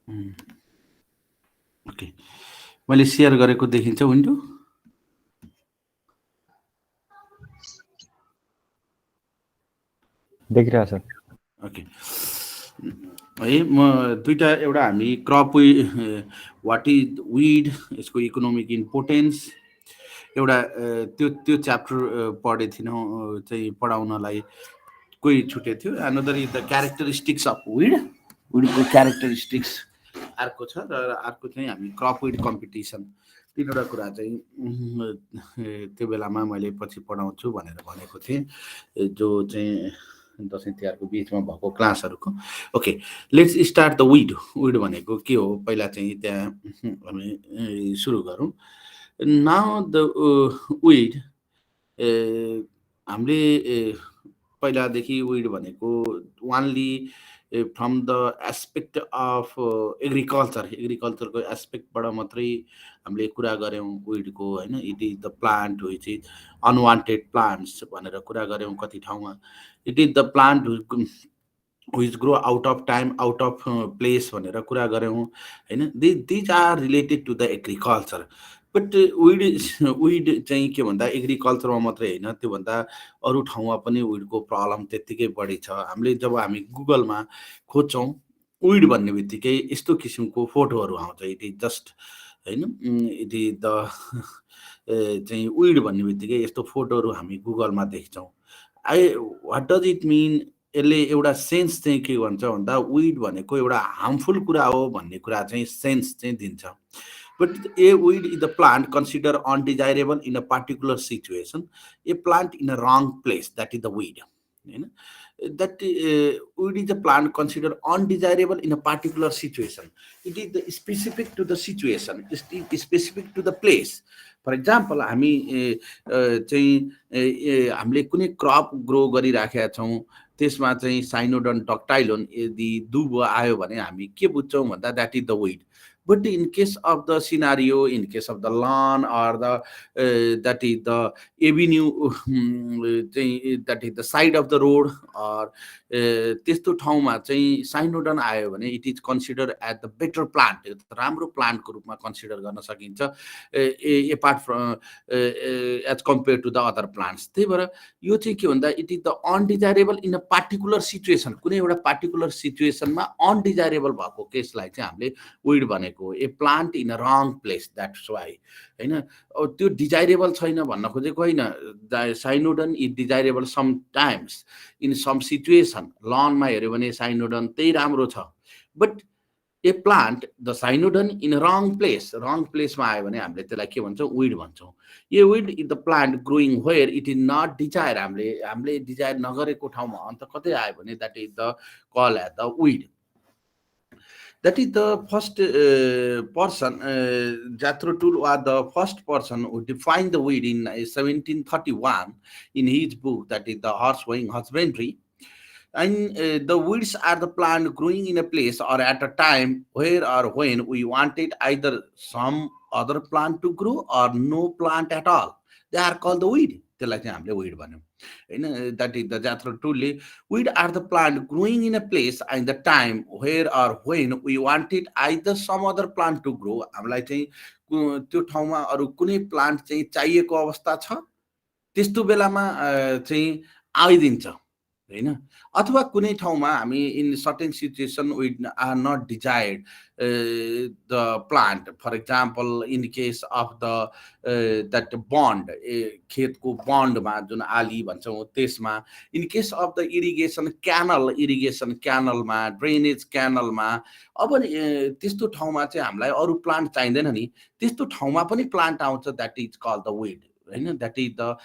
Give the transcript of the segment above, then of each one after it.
Okay, मैले share गरेको देखिन्छ विन्डो? देखिरहेछ सर। ओके है, म दुईटा एउटा हामी क्रप वाट इज विड, यसको इकोनोमिक इम्पोर्टेन्स एउटा त्यो त्यो च्याप्टर पढेको थिइनँ चाहिँ पढाउनलाई कोही छुटेको थियो। Another is the characteristics of weed, विडको क्यारेक्टरिस्टिक्स अर्को छ, र अर्को चाहिँ हामी क्रप विड कम्पिटिसन। तिनवटा कुरा चाहिँ त्यो बेलामा मैले पछि पढाउँछु भनेर भनेको थिएँ, जो चाहिँ दसैँ तिहारको बिचमा भएको क्लासहरूको। Okay, let's start the weed. Weed भनेको के हो पहिला चाहिँ त्यहाँ हामी सुरु गरौँ। नाउ द विड, हामीले पहिलादेखि विड भनेको only from the aspect of एग्रिकल्चरको एस्पेक्टबाट मात्रै हामीले कुरा गऱ्यौँ विडको, होइन। It is the plant which is unwanted plants भनेर कुरा गऱ्यौँ कति ठाउँमा। It is the plant which grow out of time, out of place भनेर कुरा गऱ्यौँ, होइन। These are related to the agriculture. But weed चाहिँ के भन्दा एग्रिकल्चरमा मात्रै होइन, त्योभन्दा अरू ठाउँमा पनि विडको प्रब्लम त्यत्तिकै बढी छ। जब हामी गुगलमा खोज्छौँ विड भन्ने बित्तिकै यस्तो किसिमको फोटोहरू आउँछ। इट इज जस्ट, होइन, इट इज द चाहिँ विड भन्ने बित्तिकै यस्तो फोटोहरू हामी गुगलमा देख्छौँ। What does it mean? यसले एउटा सेन्स चाहिँ के भन्छ भन्दा विड भनेको एउटा हार्मफुल कुरा हो भन्ने कुरा चाहिँ सेन्स चाहिँ दिन्छ। But A weed is the plant considered undesirable in a particular situation. A plant in a wrong place, that is the weed. You know? That weed is a plant considered undesirable in a particular situation. It is specific to the situation, it is specific to the place. For example हामी चाहिँ हामीले कुनै crop grow गरिराखेका छौँ, त्यसमा चाहिँ साइनोडन डक्टाइलोन यदि दुब आयो भने हामी के बुझ्छौँ भन्दा that is the weed. But in case of the scenario, in case of the lawn or the that is the avenue, that is the side of the road, or त्यस्तो ठाउँमा चाहिँ साइनोडन आयो भने it is consider at the better plant, राम्रो प्लान्टको रूपमा consider गर्न सकिन्छ apart from as compare to the other plants. त्यही भएर यो चाहिँ के भन्दा it is the undesirable in a particular situation, कुनै एउटा पार्टिकुलर सिचुएसनमा अनडिजायरेबल भएको केसलाई चाहिँ हामीले विड भनेको। A plant in a wrong place, that's why, होइन। त्यो डिजाइरेबल छैन भन्न खोजेको होइन। Cynodon is desirable sometimes in some situation. लनमा हेऱ्यो भने साइनोडन त्यही राम्रो छ, but a plant the Cynodon in wrong place, wrong प्लेसमा आयो भने हामीले त्यसलाई के भन्छौँ? विड भन्छौँ। A weed is the plant growing where it is not desire, हामीले डिजायर नगरेको ठाउँमा अन्त कतै आयो भने that is the call at the weed. That is the first person, Jethro Tull was the first person who defined the weed in 1731 in his book, that is the Horsewing Husbandry. And the weeds are the plant growing in a place or at a time where or when we wanted either some other plant to grow or no plant at all. They are called the weed. त्यसलाई चाहिँ हामीले weed भन्यौँ, होइन। That is the Jethro टुलले weed are the plant growing in a place and the time where or when we wanted either some other plant to grow. हामीलाई चाहिँ त्यो ठाउँमा अरू कुनै प्लान्ट चाहिँ चाहिएको अवस्था छ, त्यस्तो बेलामा चाहिँ आइदिन्छ, होइन। अथवा कुनै ठाउँमा हामी in certain situation we are not desired the plant. For example in case of the that bund, खेतको बन्डमा जुन आली भन्छौँ त्यसमा, in case of the irrigation क्यानलमा, ड्रेनेज क्यानलमा, अब त्यस्तो ठाउँमा चाहिँ हामीलाई अरू प्लान्ट चाहिँदैन नि, त्यस्तो ठाउँमा पनि प्लान्ट आउँछ, that is called the weed, होइन। That is the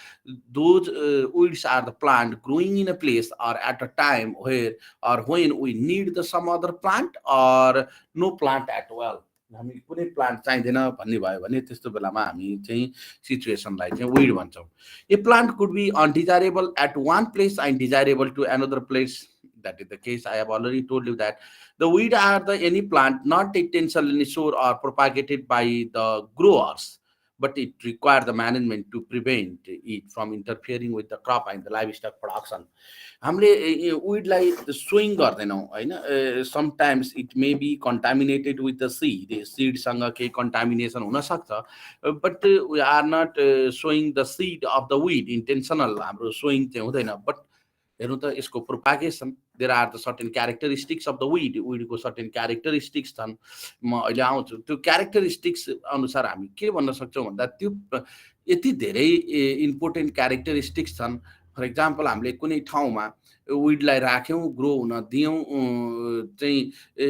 those weeds are the plant growing in a place or at a time where or when we need the some other plant or no plant at all. हामी कुनै plant चाहिँदैन भन्ने भयो भने त्यस्तो बेलामा हामी चाहिँ सिचुएसनलाई चाहिँ विड भन्छौँ। A plant could be undesirable at one place and desirable to another place, that is the case. I have already told you that the weed are the any plant not intentionally sown or propagated by the growers, but it required the management to prevent it from interfering with the crop and the livestock production. हामीले weedलाई sowing गर्दैनौँ हैन. Sometimes it may be contaminated with the seedसँग केही contamination हुन सक्छ, but we are not sowing the seed of the weed intentional. हाम्रो sowing चाहिँ हुँदैन. But हेर्नु त यसको propagation, there are the certain characteristics of the विडको सर्टेन क्यारेक्टरिस्टिक्स छन्. म अहिले आउँछु त्यो क्यारेक्टरिस्टिक्स अनुसार हामी के भन्न सक्छौँ भन्दा त्यो यति धेरै इम्पोर्टेन्ट क्यारेक्टरिस्टिक्स छन्. फर इक्जाम्पल हामीले कुनै ठाउँमा विडलाई राख्यौँ, ग्रो हुन दियौँ चाहिँ,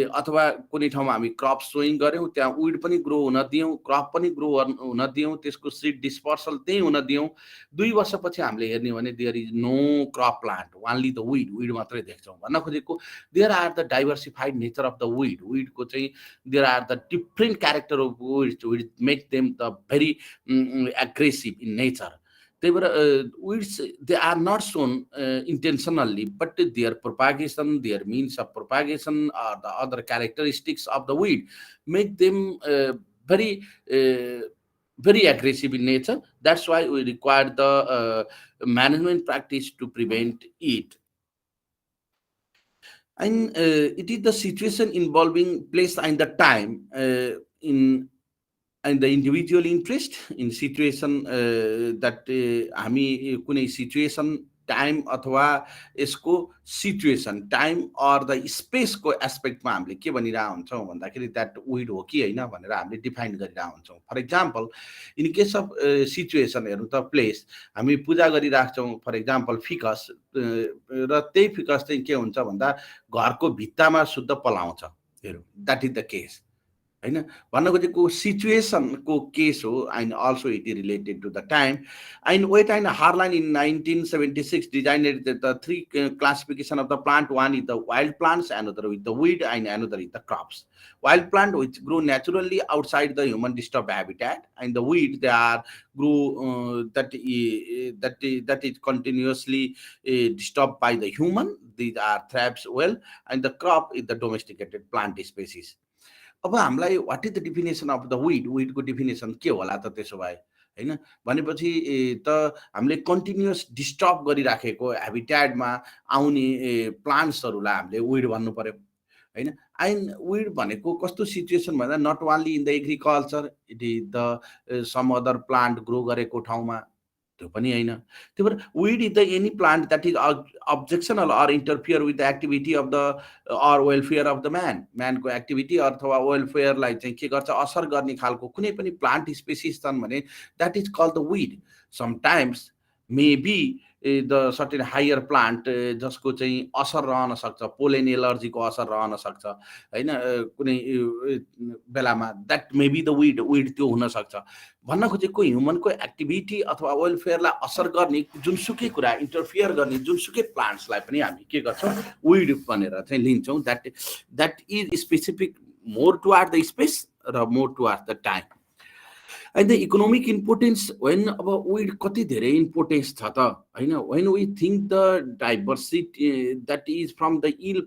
अथवा कुनै ठाउँमा हामी क्रप सोइङ गऱ्यौँ, त्यहाँ विड पनि ग्रो हुन दियौँ, क्रप पनि ग्रो हुन दियौँ, त्यसको सिड डिस्पर्सल त्यही हुन दियौँ. 2 वर्षपछि हामीले हेर्ने भने there is no crop plant, only the weed मात्रै देख्छौँ. भन्न खोजेको there are the diversified nature of the विडको चाहिँ there are the different character of weed make them the very aggressive in nature. weeds, they are not sown intentionally, but their propagation, their means of propagation, or the other characteristics of the weed make them very aggressive in nature. That's why we require the management practice to prevent it. And it is the situation involving place and the time and the individual interest in situation that हामी कुनै situation time अथवा यसको situation time or the स्पेसको एस्पेक्टमा हामीले के भनिरहेको हुन्छौँ भन्दाखेरि that weed हो कि होइन भनेर हामीले डिफाइन गरिरहेको हुन्छौँ. For example in case of situation हेर्नु त प्लेस, हामी पूजा गरिराख्छौँ फर इक्जाम्पल फिकस, र त्यही फिकस चाहिँ के हुन्छ भन्दा घरको भित्तामा शुद्ध पलाउँछ. हेरौँ, द्याट इज द केस हैन. भन्न खोजेको सिचुएसनको केस हो. And also it is related to the time. And Wet and Harlan in 1976 designed the 3 classification of the plant. One is the wild plants, another with the weed, and another is the crops. Wild plant which grow naturally outside the human disturbed habitat, and the weed they are grow that is continuously disturbed by the human. These are thrives well, and the crop is the domesticated plant species. अब हामीलाई what is the definition of the विडको definition के होला त त्यसो भए हैन भनेपछि त हामीले कन्टिन्युअस डिस्टर्ब गरिराखेको ह्याबिट्याटमा आउने प्लान्ट्सहरूलाई हामीले विड भन्नु पर्यो हैन. एन्ड विड भनेको कस्तो सिचुएसन भन्दा not only in the agriculture, it is the some other plant grow गरेको ठाउँमा त्यो पनि हैन. त्यही भएर weed is the any plant that is objectional or interfere with the activity of the or welfare of the म्यानको activity अथवा वेलफेयरलाई चाहिँ के गर्छ, असर गर्ने खालको कुनै पनि प्लान्ट स्पेसिस छन् भने that is called the weed. Sometimes may be the certain higher plant जसको चाहिँ असर रहन सक्छ, पोलेन एलर्जीको असर रहन सक्छ हैन कुनै बेलामा, that may be the weed त्यो हुन सक्छ. भन्न खोजेको ह्युमनको एक्टिभिटी अथवा वेलफेयरलाई असर गर्ने जुनसुकै कुरा, इन्टरफियर गर्ने जुनसुकै प्लान्ट्सलाई पनि हामी के गर्छौँ, विड भनेर चाहिँ लिन्छौँ. That is specific more toward the space र more toward the time. And the economic importance, when अब विड कति धेरै इम्पोर्टेन्स छ त हैन. when we think the diversity that is from the yield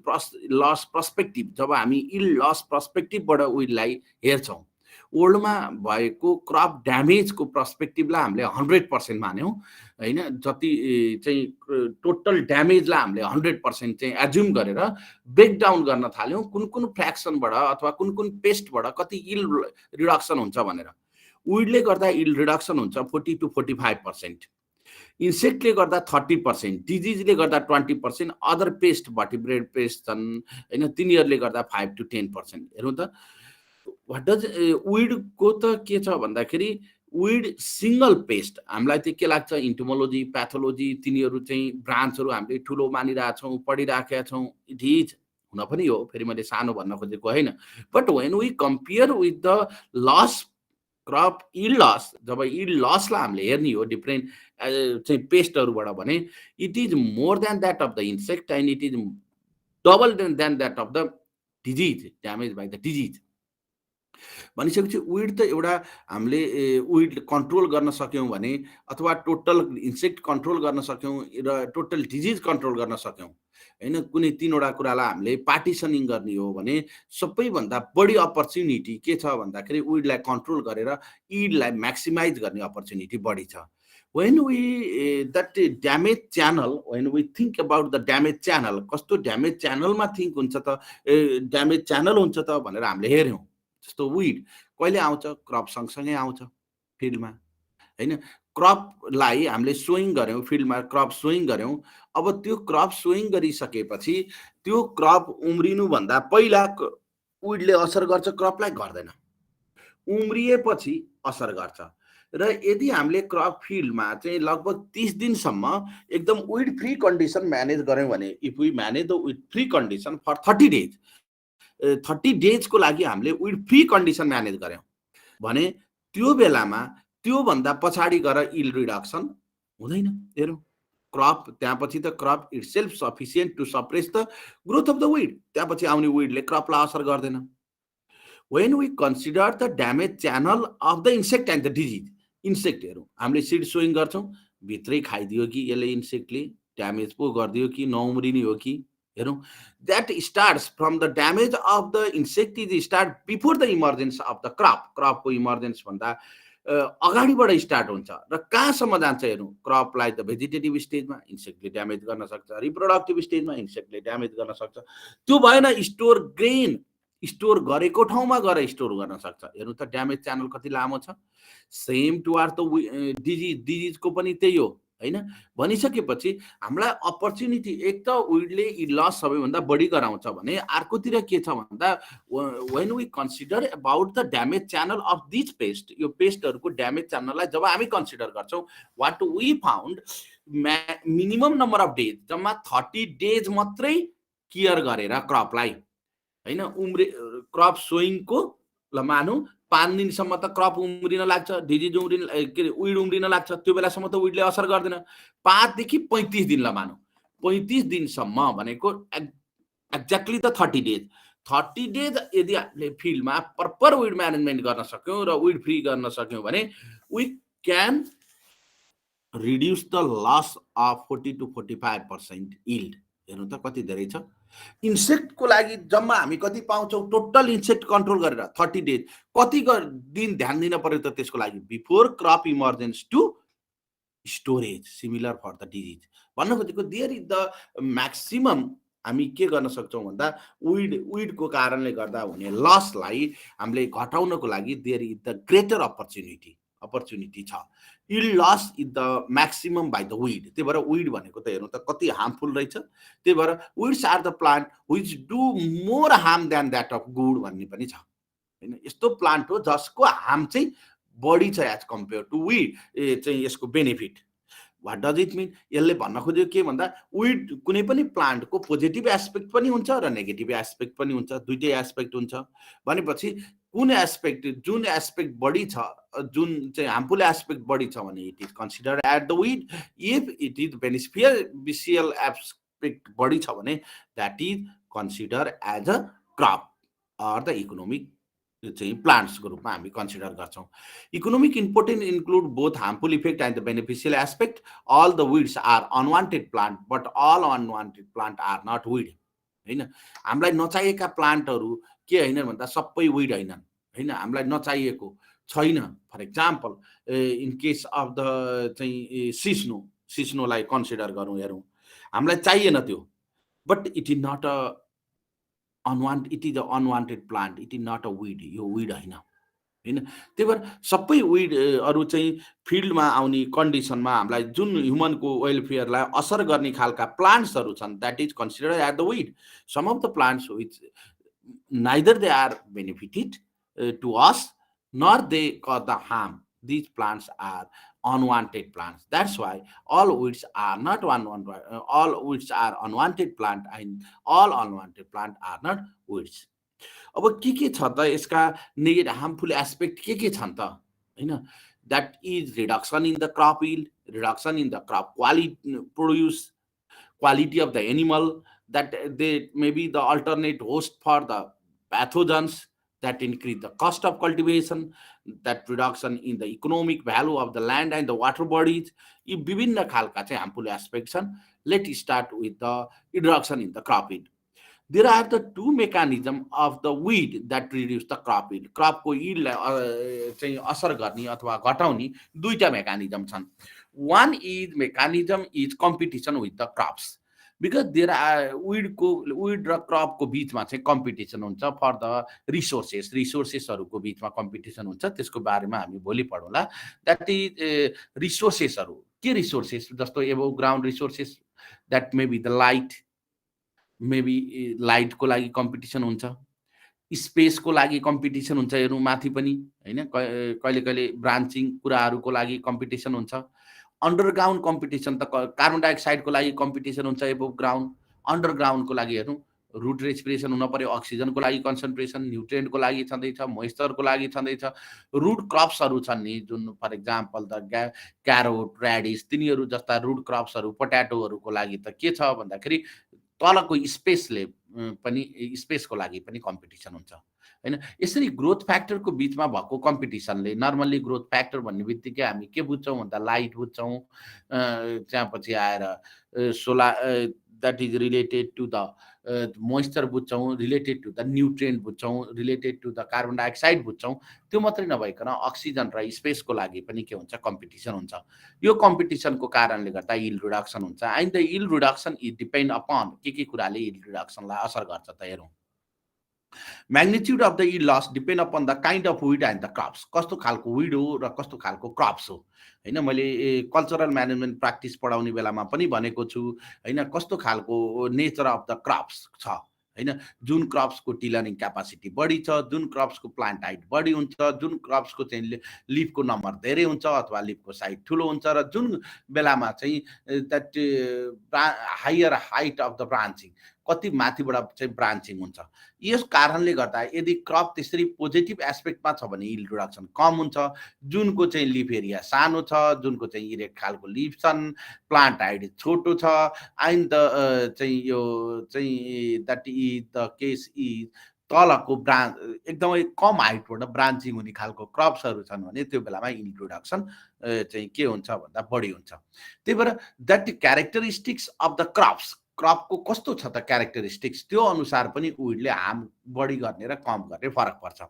loss perspective, जब हामी yield loss पर्सपेक्टिभबाट विडलाई हेर्छौँ, वर्ल्डमा भएको क्रप ड्यामेजको पर्सपेक्टिभलाई हामीले 100% मान्यौँ हैन. जति चाहिँ टोटल ड्यामेजलाई हामीले 100% चाहिँ एज्युम गरेर ब्रेक डाउन गर्न थाल्यौँ कुन कुन फ्र्याक्सनबाट अथवा कुन कुन पेस्टबाट कति यिल्ड रिडक्सन हुन्छ भनेर. विडले गर्दा यिल्ड रिडक्सन हुन्छ 40 to 45%, इन्सेक्टले गर्दा 30%, डिजिजले गर्दा 20%, अदर पेस्ट भर्टिब्रेट पेस्ट छन् हैन तिनीहरूले गर्दा 5 to 10%. हेरौँ त व्हाट डज विडको त के छ भन्दाखेरि विड सिंगल पेस्ट. हामीलाई चाहिँ के लाग्छ, इन्टोमोलोजी प्याथोलोजी तिनीहरू चाहिँ ब्रान्चहरू हामीले ठुलो मानिरहेछौँ, पढिराखेका छौँ. इट इज हुन पनि हो, फेरि मैले सानो भन्न खोजेको होइन. But when we compare with the loss crop yield loss, जब यिल्ड लसलाई हामीले हेर्ने हो डिफ्रेन्ट चाहिँ पेस्टहरूबाट भने it is more than that of the insect and it is double than that of the disease, damage by the disease. भनिसकेपछि weed त एउटा हामीले विड कन्ट्रोल गर्न सक्यौँ भने अथवा टोटल इन्सेक्ट कन्ट्रोल गर्न सक्यौँ र टोटल डिजिज कन्ट्रोल गर्न सक्यौँ होइन कुनै 3वटा कुरालाई हामीले पार्टिसनिङ गर्ने हो भने सबैभन्दा बढी अपर्च्युनिटी के छ भन्दाखेरि विडलाई कन्ट्रोल गरेर इडलाई म्याक्सिमाइज गर्ने अपर्च्युनिटी बढी छ. when we that damage channel, when we think about the damage channel, कस्तो ड्यामेज च्यानलमा थिङ्क हुन्छ त, ड्यामेज च्यानल हुन्छ त भनेर हामीले हेऱ्यौँ. जस्तो विड कहिले आउँछ, क्रप सँगसँगै आउँछ फिल्डमा होइन. क्रपलाई हामीले सोइङ गऱ्यौँ, फिल्डमा क्रप सोइङ गऱ्यौँ. अब त्यो क्रप सोइङ गरिसकेपछि त्यो क्रप उम्रिनुभन्दा पहिला विडले असर गर्छ, क्रपलाई गर्दैन. उम्रिएपछि असर गर्छ. र यदि हामीले क्रप फिल्डमा चाहिँ लगभग 30 दिनसम्म एकदम विड फ्री कन्डिसन म्यानेज गऱ्यौँ भने, if we manage the weed free condition for 30 days, 30 डेजको लागि हामीले विड फ्री कन्डिसन म्यानेज गऱ्यौँ भने त्यो बेलामा त्योभन्दा पछाडि गएर इल्ड रिडक्सन हुँदैन. हेरौँ क्रप, त्यहाँपछि त crop itself sufficient to suppress the growth of the weed. त्यहाँपछि आउने विडले क्रपलाई असर गर्दैन. when we consider the damage channel of the insect and the disease, insect हेरौँ, हामीले सिड सोइङ गर्छौँ, भित्रै खाइदियो कि यसले इन्सेक्टले ड्यामेज पो गरिदियो कि नउम्रिने हो कि. हेरौँ, that starts from the damage of the insect is start before the emergence of the crop. क्रपको इमर्जेन्स भन्दा अगाडिबाट स्टार्ट हुन्छ र कहाँसम्म जान्छ हेरौँ. क्रपलाई त भेजिटेटिभ स्टेजमा इन्सेक्टले ड्यामेज गर्न सक्छ, रिप्रोडक्टिभ स्टेजमा इन्सेक्टले ड्यामेज गर्न सक्छ. त्यो भएन स्टोर ग्रेन स्टोर गरेको ठाउँमा गएर स्टोर गर्न सक्छ. हेर्नु त ड्यामेज च्यानल कति लामो छ. सेम टुवार्ड द डिजिजको पनि त्यही हो होइन. भनिसकेपछि हामीलाई अपर्च्युनिटी, एक त विडले लस सबैभन्दा बढी गराउँछ भने अर्कोतिर के छ भन्दा when we consider about the damage channel of these pest, यो पेस्टहरूको ड्यामेज च्यानललाई जब हामी कन्सिडर गर्छौँ, what we found minimum number of days, जम्मा 30 डेज मात्रै केयर गरेर क्रपलाई होइन क्रप सोइङको ल मानौँ 5 दिनसम्म त क्रप उम्रिन लाग्छ, डिजिज उम्रिन के अरे विड उम्रिन लाग्छ. त्यो बेलासम्म त विडले असर गर्दैन. 5 देखि 35 दिन ल मानौँ, 35 दिनसम्म भनेको एक्ज्याक्टली त 30 डेज. 30 डेज यदि हामीले फिल्डमा प्रपर विड म्यानेजमेन्ट गर्न सक्यौँ र विड फ्री गर्न सक्यौँ भने we can reduce the loss of 40 to 45% इल्ड. हेर्नु त कति धेरै छ. इन्सेक्टको लागि जम्मा हामी कति पाउँछौँ टोटल इन्सेक्ट कन्ट्रोल गरेर 30 डेज. कति दिन ध्यान दिन पर्यो त त्यसको लागि? Before crop emergence to storage, similar for the disease. भन्न खोजेको देयर इज द म्याक्सिमम हामी के गर्न सक्छौँ भन्दा विडको कारणले गर्दा हुने लसलाई हामीले घटाउनको लागि there is the greater opportunity छ. Yield loss is the maximum by the weed. त्यही भएर विड भनेको त हेर्नु त कति हार्मफुल रहेछ. त्यही भएर weeds are the plant which do more harm than that of good भन्ने पनि छ होइन. यस्तो प्लान्ट हो जसको हार्म चाहिँ बढी छ एज कम्पेयर टु विड चाहिँ यसको benefit. What does it mean? यसले भन्न खोजेको के भन्दा विड कुनै पनि प्लान्टको पोजिटिभ एस्पेक्ट पनि हुन्छ र नेगेटिभ एस्पेक्ट पनि हुन्छ, दुइटै एस्पेक्ट हुन्छ. भनेपछि कुन एस्पेक्ट, जुन एस्पेक्ट बढी छ, जुन चाहिँ हार्मफुल एस्पेक्ट बढी छ भने it is consider at the weed. If it is beneficial aspect बढी छ भने that is consider as a crop or the economic चाहिँ प्लान्ट्सको रूपमा हामी कन्सिडर गर्छौँ. Economic important include both harmful effect and the beneficial aspect. All the weeds are unwanted plant but all unwanted plant are not weed होइन. हामीलाई नचाहिएका प्लान्टहरू के होइन भन्दा सबै विड होइनन् होइन. हामीलाई नचाहिएको छैन. For example in case of the चाहिँ सिस्नोलाई कन्सिडर गरौँ, हेरौँ, हामीलाई चाहिएन त्यो, but it is not a it is a unwanted plant, it is not a weed. यो विड होइन होइन. त्यही भएर सबै विडहरू चाहिँ फिल्डमा आउने कन्डिसनमा हामीलाई जुन ह्युमनको वेलफेयरलाई असर गर्ने खालका प्लान्ट्सहरू छन् that is consider at the weed. Some of the plants which neither they are benefited to us nor they cause the harm. These plants are unwanted plants. That's why all weeds are not unwanted. All weeds are unwanted plant and all unwanted plant are not weeds. अब के छ त यसका negative harmful aspect के छन् त होइन. That is reduction in the crop yield, reduction in the crop produce, quality of the animal, that they may be the alternate host for the pathogens, that increase the cost of cultivation, that reduction in the economic value of the land and the water bodies. यी विभिन्न खालका चाहिँ harmful aspect छन्. Let start with the reduction in the crop yield. There are the two mechanism of the weed that reduce the crop yield. Crop को yield चाहिँ असर गर्ने अथवा घटाउने दुईटा मेकानिजम छन्. One is mechanism is competition with the crops. Because there are weed र crop को बीचमा चाहिँ कम्पिटिसन हुन्छ फर द रिसोर्सेसहरूको बीचमा कम्पिटिसन हुन्छ. त्यसको बारेमा हामी भोलि पढौँला. द्याट इज रिसोर्सेसहरू के रिसोर्सेस जस्तो above ground resources that may be the light, maybe लाइटको लागि कम्पिटिसन हुन्छ, स्पेसको लागि कम्पिटिसन हुन्छ हेर्नु माथि पनि हैन. कहिले कहिले ब्रान्चिङ कुराहरूको लागि कम्पिटिसन हुन्छ. अन्डरग्राउन्ड कम्पिटिसन त कार्बन डाइअक्साइडको लागि कम्पिटिसन हुन्छ एबोभ ग्राउन्ड. अन्डरग्राउन्डको लागि हेर्नु रुट रेस्पिरेसन हुन पर्यो, अक्सिजनको लागि कन्सन्ट्रेसन, न्युट्रिएन्टको लागि छँदैछ, मोइस्चरको लागि छँदैछ. रुट क्रप्सहरू छन् नि जुन for example the carrot, radish, तिनीहरू जस्ता रुट क्रप्सहरू, पोट्याटोहरूको लागि त के छ भन्दाखेरि तलको स्पेसले पनि स्पेसको लागि पनि कम्पिटिसन हुन्छ हैन. यसरी ग्रोथ फ्याक्टरको बीचमा भएको कम्पिटिसनले नर्मल्ली ग्रोथ फ्याक्टर भन्ने बित्तिकै हामी के बुझ्छौँ भन्दा लाइट बुझ्छौँ. त्यहाँपछि आएर सोला that is related to the moisture बुझ्छौँ, रिलेटेड टु द न्युट्रिएन्ट बुझ्छौँ, related to the carbon dioxide बुझ्छौँ. त्यो मात्रै नभइकन अक्सिजन र स्पेसको लागि पनि के हुन्छ कम्पिटिसन हुन्छ. यो कम्पिटिसनको कारणले गर्दा यिल्ड रिडक्सन हुन्छ. And the yield reduction is depend upon के कुराले यिल्ड रिडक्सनलाई असर गर्छ त हेरौँ. Magnitude of the yield loss depend upon the kind of weed and the crops. कस्तो खालको weed हो र कस्तो खालको crops हो हैन. मैले कल्चरल म्यानेजमेन्ट प्र्याक्टिस पढाउने बेलामा पनि भनेको छु हैन. कस्तो खालको नेचर अफ द क्रप्स छ हैन. जुन क्रप्सको टिलरिङ क्यापासिटी बढी छ, जुन क्रप्सको प्लान्ट हाइट बढी हुन्छ, जुन क्रप्सको चाहिँ लिफको नम्बर धेरै हुन्छ अथवा लिफको साइज ठुलो हुन्छ र जुन बेलामा चाहिँ that higher height of the branching कति माथिबाट चाहिँ ब्रान्चिङ हुन्छ. यस कारणले गर्दा यदि क्रप त्यसरी पोजिटिभ एस्पेक्टमा छ भने यिल्ड रिडक्सन कम हुन्छ. जुनको चाहिँ लिफ एरिया सानो छ, जुनको चाहिँ इरेक्ट खालको लिफ छन्, प्लान्ट हाइट छोटो छ, एन्ड द चाहिँ यो चाहिँ that is the case is तलको एकदमै कम हाइटबाट ब्रान्चिङ हुने खालको क्रप्सहरू छन् भने त्यो बेलामा यिल्ड रिडक्सन चाहिँ के हुन्छ भन्दा बढी हुन्छ. त्यही भएर द्याट क्यारेक्टरिस्टिक्स अफ द क्रपको कस्तो छ त क्यारेक्टरिस्टिक्स त्यो अनुसार पनि विडले हार्म बढी गर्ने र कम गर्ने फरक पर्छ.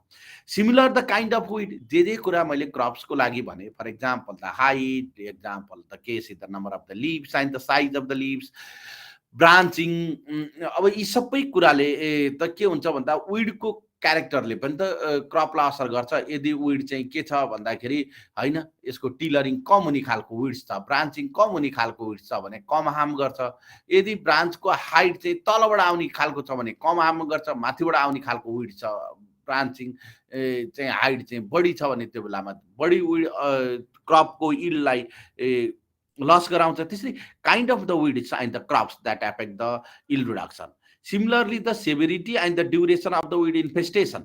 Similar the kind of weed जे कुरा मैले क्रप्सको लागि भने for example the height, example the case is the number of the leaves and the size of the leaves, branching. अब यी सबै कुराले त के हुन्छ भन्दा विडको क्यारेक्टरले पनि त क्रपलाई असर गर्छ. यदि विड चाहिँ के छ भन्दाखेरि हैन यसको टिलरिङ कम हुने खालको विड्स छ, ब्रान्चिङ कम हुने खालको विड्स छ भने कम हार्म गर्छ. यदि ब्रान्चको हाइट चाहिँ तलबाट आउने खालको छ भने कम हार्म गर्छ, माथिबाट आउने खालको विड छ, ब्रान्चिङ चाहिँ हाइट चाहिँ बढी छ भने त्यो बेलामा बढी विड क्रपको यिल्डलाई लस गराउँछ. त्यसरी kind of the weeds and the crops that affect the yield reduction. Similarly, the severity and the duration of the weed infestation.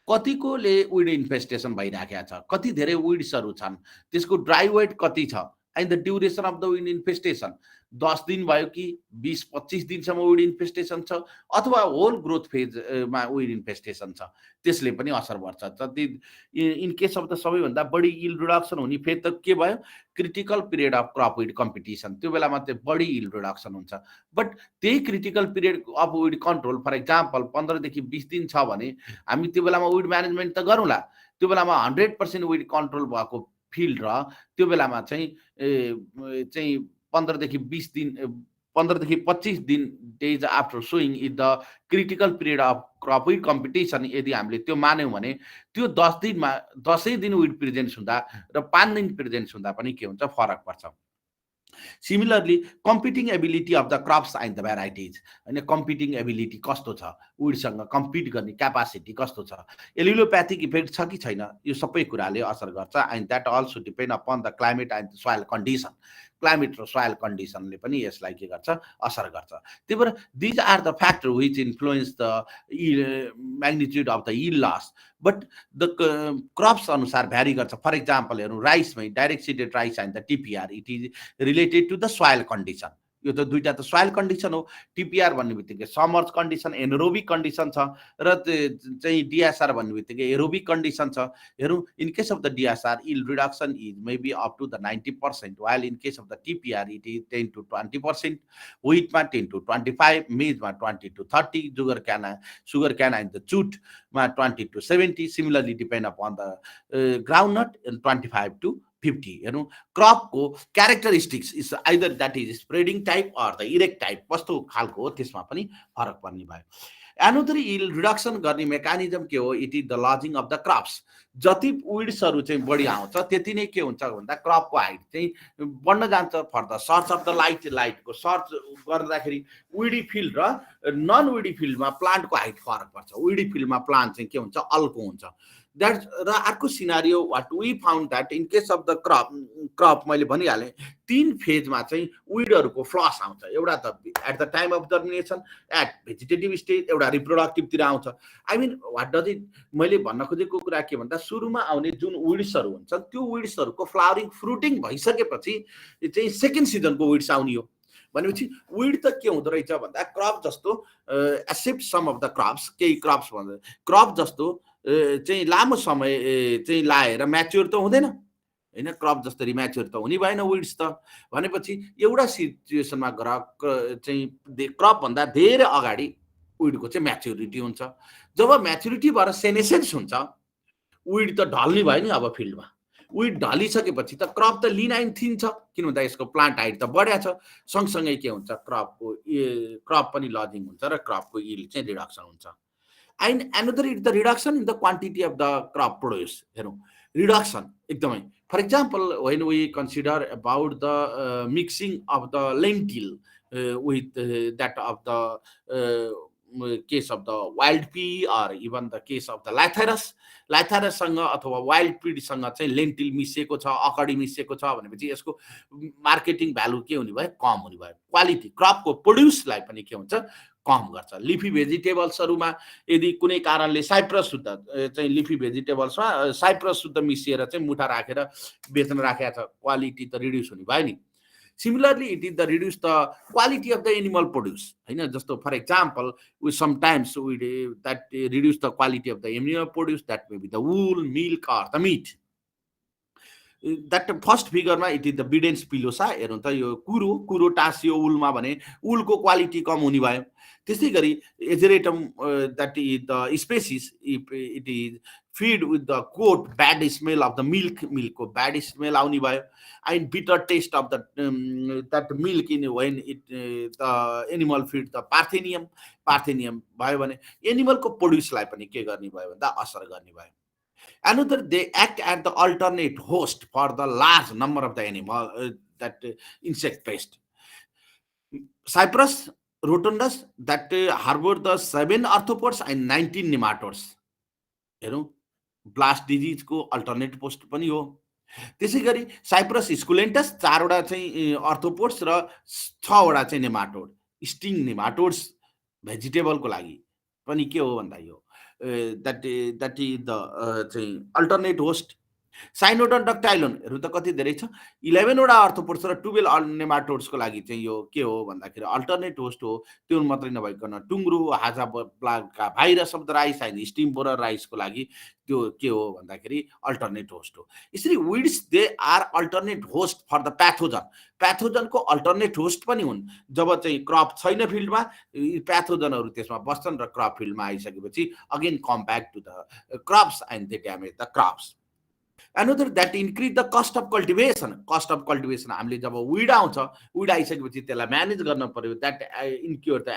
कतिकोले weed infestation भइराखेको छ, कति धेरै weedsहरू छन्, त्यसको ड्राई वेट कति छ, and the duration of the weed infestation 10 दिन भयो कि 20-25 दिनसम्म weed infestation छ अथवा होल ग्रोथ फेजमा weed infestation छ, त्यसले पनि असर गर्छ. इन केस अफ द सबैभन्दा बढी यिल्ड रिडक्सन हुने फेज त के भयो, critical period of crop weed competition. त्यो बेलामा चाहिँ बढी यिल्ड रिडक्सन हुन्छ. बट त्यही critical period of weed control for example 15 देखि 20 दिन छ भने हामी त्यो बेलामा विड म्यानेजमेन्ट त गरौँला. त्यो बेलामा 100% विड कन्ट्रोल भएको फिल्ड र त्यो बेलामा चाहिँ 15 देखि 20 दिन 15 देखि 25 दिन days after sowing is the critical period of crop weed competition. यदि हामीले त्यो मान्यौँ भने त्यो 10 दिनमा 10 दिन विड प्रेजेन्स हुँदा र 5 दिन प्रेजेन्स हुँदा पनि के हुन्छ फरक पर्छ. Similarly, competing ability of the crops and the varieties. And competing ability कस्तो छ, विडसँग कम्पिट गर्ने क्यापासिटी कस्तो छ, एलिलोप्याथिक इफेक्ट छ कि छैन, यो सबै कुराले असर गर्छ. And that also depend upon the climate and soil condition. Climate र सोइल कन्डिसनले पनि यसलाई के गर्छ असर गर्छ. त्यही भएर these are the factor which influence the magnitude of the yield loss. But the crops अनुसार भ्यारी गर्छ. फर इक्जाम्पल हेरौँ राइसमै direct seeded rice and the TPR, it is related to the soil condition. यो त दुईटा त soil condition हो। टिपिआर भन्ने बित्तिकै समर्स कन्डिसन एनरोबिक कन्डिसन छ र चाहिँ डिएसआर भन्ने बित्तिकै एरोबिक कन्डिसन छ। हेरौँ, in case of the DSR yield reduction is maybe up to the 90%, while in case of the TPR it is 10 to 20%, wheatमा 10 to 25, maizeमा 20 to 30, sugar cane and the jute-मा 20 to 70, similarly depend upon the groundnut, 25 to 50. हेर्नु, क्रपको characteristics is either that is spreading type or the erect type कस्तो खालको हो त्यसमा पनि फरक पर्ने भयो। एनोदर yield रिडक्सन गर्ने मेकानिजम के हो? It is the lodging of the crops. जति विड्सहरू चाहिँ बढी आउँछ त्यति नै के हुन्छ भन्दा क्रपको हाइट चाहिँ बढ्न जान्छ। For the search of the लाइटको सर्च गर्दाखेरि विडी फिल्ड र नन विडी फिल्डमा प्लान्टको हाइट फरक पर्छ। विडी फिल्डमा प्लान्ट चाहिँ के हुन्छ? अल्को हुन्छ। द्याट र अर्को scenario what we found that in case of the crop मैले भनिहालेँ 3 फेजमा चाहिँ विडहरूको फ्लस आउँछ। एउटा त at the time of germination, at vegetative stage, एउटा रिप्रोडक्टिभतिर आउँछ। I mean what does it, मैले भन्न खोजेको कुरा के भन्दा सुरुमा आउने जुन विड्सहरू हुन्छन् त्यो विड्सहरूको फ्लावरिङ फ्रुटिङ भइसकेपछि चाहिँ सेकेन्ड सिजनको विड्स आउने हो। भनेपछि विड त के हुँदो रहेछ भन्दा क्रप जस्तो except some of the crops, केही क्रप्स भन्दा क्रप जस्तो चाहिँ लामो समय चाहिँ लाएर म्याच्योर त हुँदैन हैन। क्रप जस्तरी म्याच्योर त हुने भएन विड्स त। भनेपछि एउटा सिचुएसनमा चाहिँ क्रप भन्दा धेरै अगाडि विडको चाहिँ म्याच्योरिटी हुन्छ। जब म्याच्योरिटी भएर सेनेसेन्स हुन्छ विड त ढल्ने भयो नि। अब फिल्डमा विड ढलिसकेपछि त क्रप त लिनाइन थिन्छ, किन भन्दा यसको प्लान्ट हाइट त बढ्या छ। सँगसँगै के हुन्छ? क्रप पनि लजिङ हुन्छ र क्रपको yield चाहिँ रिडक्सन हुन्छ। And another is the reduction in the quantity of the crop produce. Reduction एकदमै. For example, when we consider about the mixing of the lentil with that of the case of the wild pea or even the case of the lathyrus सँग अथवा wild pea सँग चाहिँ lentil मिसिएको छ, अकडी मिसिएको छ भनेपछि यसको मार्केटिङ भ्यालु के हुने भयो? कम हुने भयो। क्वालिटी क्रपको प्रोड्युसलाई पनि के हुन्छ? कम गर्छ। लिफी भेजिटेबल्सहरूमा यदि कुनै कारणले साइप्रस शुद्ध चाहिँ लिफी भेजिटेबल्समा साइप्रस शुद्ध मिसिएर चाहिँ मुठा राखेर बेच्न राखेको छ, क्वालिटी त रिड्युस हुने भयो नि। Similarly, it is the reduce the quality of the animal produce. Just for example, we sometimes that reduce the quality of the animal produce. That may be the wool, milk, or the meat. That first figure ma it is the Bidens pilosa. Kuro tasio ulma bane ulko quality kam huni bhayo. त्यसै गरी Ageratum that is the species, if it is feed with the quote bad smell of the milk ko bad smell आउने भयो, and bitter taste of the that milk in when it the animal feed the parthenium भयो भने animal को produce लाई पनि के गर्ने भयो भन्दा असर गर्ने भयो. Another, they act as the alternate host for the large number of the animal that insect pest. Cyprus rotundus that harbor the 7 arthropods and 19 nematodes. Blast disease को alternate host पनि हो. त्यसै गरी Cyprus esculentus 4 वटा चाहिँ arthropods र 6 वटा चाहिँ nematode. Sting nematodes vegetable को लागि पनि के हो भन्दा यो that is the alternate host. Cynodon ductilon त कति धेरै छ 11 वटा आर्थ्रोपोड्स र 12 नेमाटोड्स को लागि चाहिँ यो के हो भन्दाखेरि अल्टरनेट होस्ट हो. त्यो मात्रै नभइकन टुङ्ग्रो हाजा प्लागका virus of the rice and stem borer rice को लागि त्यो के हो भन्दाखेरि अल्टरनेट होस्ट हो. यसरी weeds they are alternate host for the pathogen को अल्टरनेट होस्ट पनि हुन्. जब चाहिँ क्रप छैन फिल्डमा प्याथोजनहरु त्यसमा बस्छन् र क्रप फिल्डमा आइसकेपछि again come back to the crops and they damage the crops. Another, that increase the cost of cultivation. Cost of cultivation हामीले जब weed आउँछ, weed आइसकेपछि त्यसलाई म्यानेज गर्न पर्यो. That incur the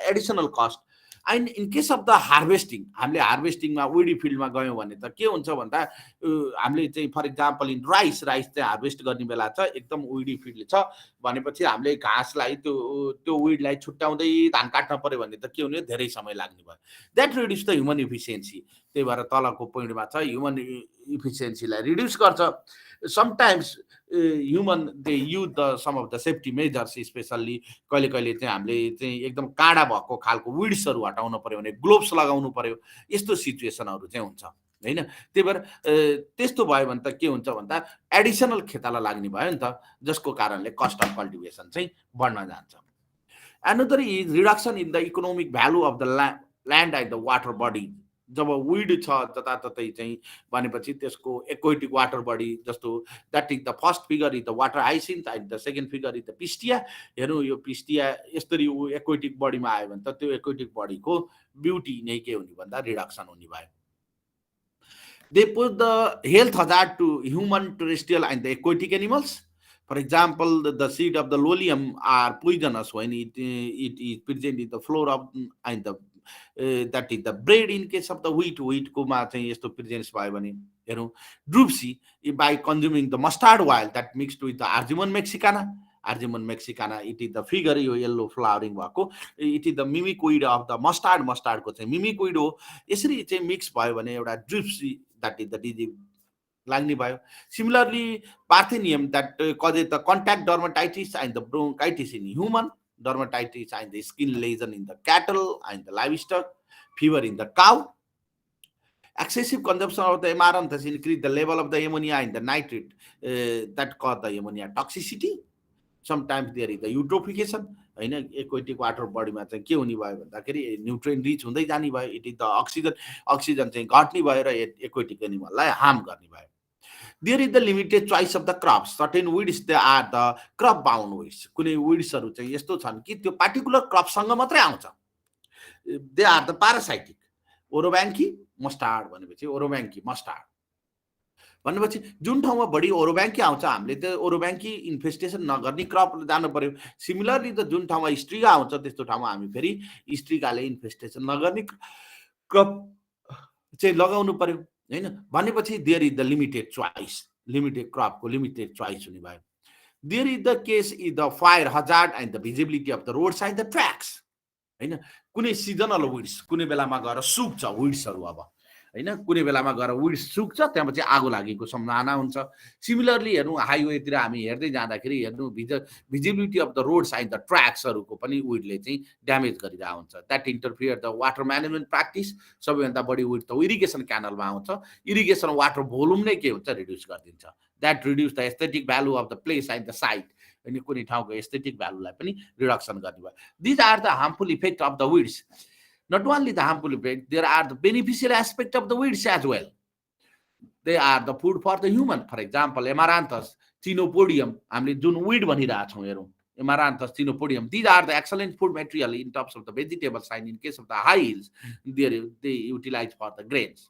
additional cost. And in case of the harvesting, हामीले हार्वेस्टिङमा weedy फिल्डमा गयौं भने त के हुन्छ भन्दा हामीले चाहिँ फर एक्जाम्पल इन राइस चाहिँ हार्वेस्ट गर्ने बेला छ एकदम weedy फिल्ड छ भनेपछि हामीले घाँसलाई त्यो weedलाई छुट्याउँदै धान काट्न पर्यो भने त के हुने धेरै समय लाग्ने भयो. That reduce the human efficiency. त्यही भएर तलको पोइन्टमा छ ह्युमन इफिसिएन्सीलाई रिड्युस गर्छ. Sometimes human they use the some of the safety measures specially कहिले कहिले चाहिँ हामीले चाहिँ एकदम काँडा भएको खालको विड्सहरू हटाउनु पर्यो भने ग्लोभ्स लगाउनु पर्यो. यस्तो सिचुएसनहरू चाहिँ हुन्छ होइन। त्यही भएर त्यस्तो भयो भने त के हुन्छ भन्दा एडिसनल खेताला लाग्ने भयो नि त, जसको कारणले कस्ट अफ कल्टिभेसन चाहिँ बढ्न जान्छ। Another is reduction in the economic value of the land and the water body. जब विड छ जताततै चाहिँ भनेपछि त्यसको एक्वेटिक वाटर बडी जस्तो that is the first figure is the water hyacinth and the second figure is the pistia. हेर्नु यो pistia यसरी एक्वेटिक बडीमा आयो भने त त्यो एक्वेटिक बडीको ब्युटी नै के हुने भन्दा रिडक्सन हुने भयो। They put the health hazard to human, terrestrial and the aquatic animals. For example, the seed of the lolium are poisonous when it is present in the flour of and the that is the bread. In case of the wheat को मा चाहिँ यस्तो presence भयो भने हेरौँ ड्रुप्सी by consuming the mustard oil that mixed with the Argemone mexicana. Argemone mexicana, it is the figure यो yellow flowering भएको, it is the mimicoid of the mustard को चाहिँ mimicoid हो। यसरी चाहिँ मिक्स भयो भने एउटा ड्रुप्सी that is the disease लाग्ने भयो। Similarly, Parthenium that causes the contact dermatitis and the bronchitis in human, dermatitis and the skin lesion in the cattle and the livestock, fever in the cow. Excessive consumption of the amaranthus increase the level of the ammonia and the nitrate that cause the ammonia toxicity. Sometimes there is the eutrophication, होइन, aquatic water बडीमा चाहिँ के हुने भयो भन्दाखेरि nutrient rich हुँदै जाने भयो। इट इज द अक्सिजन चाहिँ घट्ने भयो र एक्वेटिक एनिमललाई हार्म गर्ने भयो। There is the limited choice of the crops. Certain weeds, they are the crop bound weeds. कुनै weedsहरू चाहिँ यस्तो छन् कि त्यो पार्टिकुलर क्रपसँग मात्रै आउँछ। They are the parasitic. Orobanche mustard भनेपछि ओरोब्याङ्की मस्टार्ड भनेपछि जुन ठाउँमा बढी ओरोब्याङ्की आउँछ हामीले त्यो ओरोब्याङ्की इन्फेस्टेसन नगर्ने क्रप जानु पर्यो। सिमिलरली त जुन ठाउँमा स्ट्रिगा आउँछ त्यस्तो ठाउँमा हामी फेरि स्ट्रिगाले इन्फेस्टेसन नगर्ने क्रप चाहिँ लगाउनु पर्यो, होइन। भनेपछि there is the limited choice, limited क्रपको लिमिटेड चोइस हुने भयो। There is the case is the fire hazard and the visibility of the road side the tracks, होइन। कुनै सिजनल विड्स कुनै बेलामा गएर सुक्छ विड्सहरू, अब होइन कुनै बेलामा गएर विड्स सुक्छ त्यहाँपछि आगो लागेको सम्भावना हुन्छ। सिमिलरली हेर्नु हाइवेतिर हामी हेर्दै जाँदाखेरि हेर्नु visibility of the roads and the ट्र्याक्सहरूको पनि विडले चाहिँ ड्यामेज गरिरहेको हुन्छ। That interfere the water management practice. सबैभन्दा बढी विड त इरिगेसन क्यानलमा आउँछ। इरिगेसन वाटर भोल्युम नै के हुन्छ रिड्युस गरिदिन्छ। That reduce the aesthetic value of the place and the site, अनि कुनै ठाउँको एस्थेटिक भ्यालुलाई पनि रिडक्सन गर्ने भयो। These are the harmful effect of the weeds. Not only the harmful effect, there are the beneficial aspect of the weeds as well. They are the food for the human. For example, Amaranthus, Chenopodium, हामीले जुन weed भनिरहेका छौँ हेरौँ, Amaranthus, Chenopodium, these are the excellent food material in terms of the vegetables, and in case of the high hills, they utilize for the grains.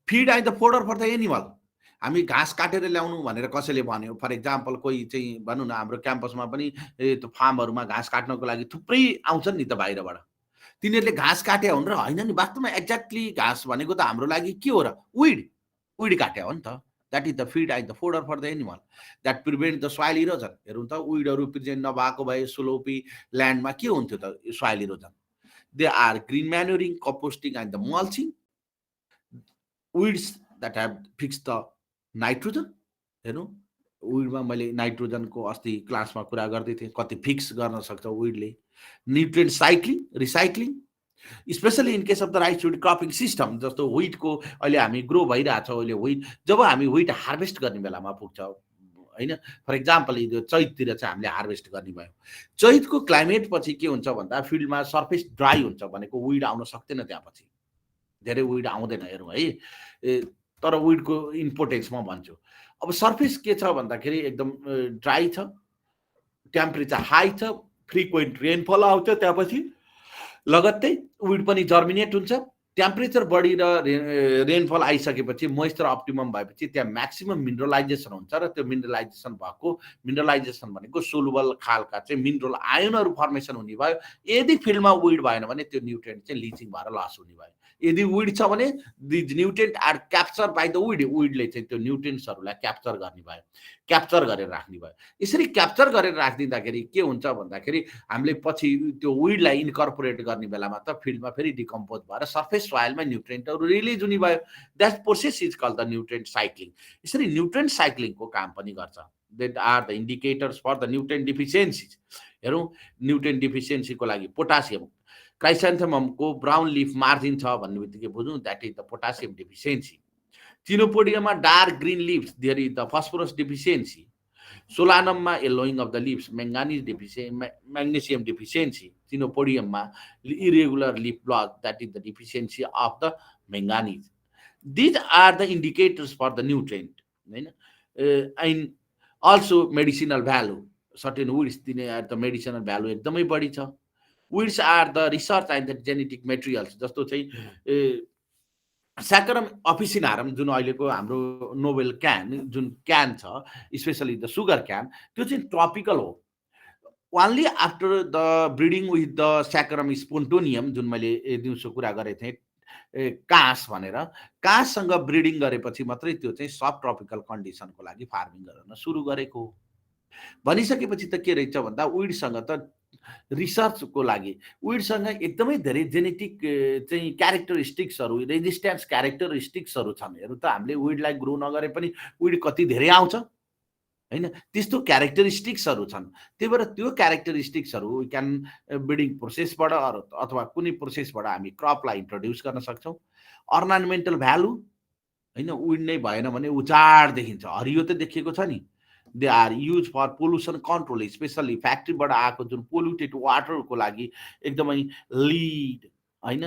Feed and the fodder for the animal. हामी घाँस काटेर ल्याउनु भनेर कसैले भन्यो। For example कोही चाहिँ भनौँ न हाम्रो क्याम्पसमा पनि त्यो फार्महरूमा घाँस काट्नको लागि थुप्रै आउँछन् नि त बाहिरबाट। तिनीहरूले घाँस काटे हुन् र होइन नि, वास्तवमा एक्ज्याक्टली घाँस भनेको त हाम्रो लागि के हो र विड काटे हो नि त। That is the feed and the fodder for the animal that prevent the soil erosion. हेरौँ त विडहरू प्रेजेन्ट नभएको भए स्लोपी ल्यान्डमा के हुन्थ्यो त soil erosion. They are green manuring, composting and the mulching. Weeds that have fix the nitrogen. हेर्नु विडमा मैले नाइट्रोजनको अस्ति क्लासमा कुरा गर्दै थिएँ, कति फिक्स गर्न सक्छ विडले। Nutrient cycling, recycling, specially in case of the rice weed cropping system. जस्तो विटको अहिले हामी ग्रो भइरहेछ अहिले विट, जब हामी विट हार्भेस्ट गर्ने बेलामा पुग्छ होइन। फर इक्जाम्पल यो चैततिर चाहिँ हामीले हार्भेस्ट गर्ने भयो। चैतको क्लाइमेट पछि के हुन्छ भन्दा फिल्डमा सर्फेस ड्राई हुन्छ भनेको विड आउन सक्दैन, त्यहाँपछि धेरै विड आउँदैन हेरौँ है। तर विडको इम्पोर्टेन्स म भन्छु। अब सर्फेस के छ भन्दाखेरि एकदम ड्राई छ, टेम्परेचर हाई छ, फ्रिक्वेन्ट रेनफल आउँछ, त्यहाँपछि लगत्तै विड पनि जर्मिनेट हुन्छ। टेम्परेचर बढी र रेनफल आइसकेपछि मोइस्चर अप्टिमम भएपछि त्यहाँ म्याक्सिमम मिनरलाइजेसन हुन्छ र त्यो मिनरलाइजेसन भएको, मिनरलाइजेसन भनेको सोलुबल खालका चाहिँ मिनरल आयनहरू फर्मेसन हुने भयो। यदि फिल्डमा विड भएन भने त्यो न्युट्रिएन्ट चाहिँ लिचिङ भएर लस हुने भयो। यदि विड छ भने these nutrient are capture by the weed, विडले चाहिँ त्यो न्युट्रिएन्ट्सहरूलाई क्याप्चर गर्ने भयो, क्याप्चर गरेर राख्ने भयो। यसरी क्याप्चर गरेर राखिदिँदाखेरि के हुन्छ भन्दाखेरि हामीले पछि त्यो विडलाई इन्कर्पोरेट गर्ने बेलामा त फिल्डमा फेरि डिकम्पोज भएर सर्फेस सोइलमा न्युट्रिएन्टहरू रिलिज हुने भयो। That process is called the nutrient cycling. यसरी न्युट्रिएन्ट साइक्लिङको काम पनि गर्छ। That are the indicators for the nutrient deficiencies. हेरौँ न्युट्रिएन्ट डिफिसियन्सीको लागि पोटासियम, क्राइसेन्थेममको ब्राउन लिफ मार्जिन छ भन्ने बित्तिकै बुझौँ that is the potassium deficiency. चिनोपोडियममा dark green leaves there is the phosphorus deficiency. सोलानममा yellowing of the leaves magnesium deficiency. चिनोपोडियममा irregular leaf blood that is the deficiency of the म्याङ्गानिज। These are the indicators for the nutrient होइन। And also medicinal value certain weeds दिने त medicinal value एकदमै बढी छ। Weeds are the research and the genetic materials जस्तो चाहिँ saccharum officinarum जुन अहिलेको हाम्रो नोबेल क्यान जुन क्यान छ स्पेसली द सुगर क्यान त्यो चाहिँ ट्रपिकल हो। Only after the breeding with the saccharum spontaneum जुन मैले दिउँसो कुरा गरेको थिएँ काँस भनेर, काँससँग ब्रिडिङ गरेपछि मात्रै त्यो चाहिँ सब ट्रपिकल कन्डिसनको लागि फार्मिङ गर्न सुरु गरेको हो। भनिसकेपछि त के रहेछ भन्दा विडसँग त रिसर्चको लागि विडसँग एकदमै धेरै जेनेटिक चाहिँ क्यारेक्टरिस्टिक्सहरू रेजिस्ट्यान्स क्यारेक्टरिस्टिक्सहरू छन्। हेर्नु त हामीले विडलाई ग्रो नगरे पनि विड कति धेरै आउँछ होइन, त्यस्तो क्यारेक्टरिस्टिक्सहरू छन्। त्यही भएर त्यो क्यारेक्टरिस्टिक्सहरू वी क्यान ब्रिडिङ प्रोसेसबाट अथवा कुनै प्रोसेसबाट हामी क्रपलाई इन्ट्रोड्युस गर्न सक्छौँ। अर्नामेन्टल भ्यालु होइन, विड नै भएन भने उजाड देखिन्छ, हरियो त देखिएको छ नि। They are use for pollution control specially फ्याक्ट्रीबाट आएको जुन पोल्युटेड वाटरको लागि एकदमै लिड होइन,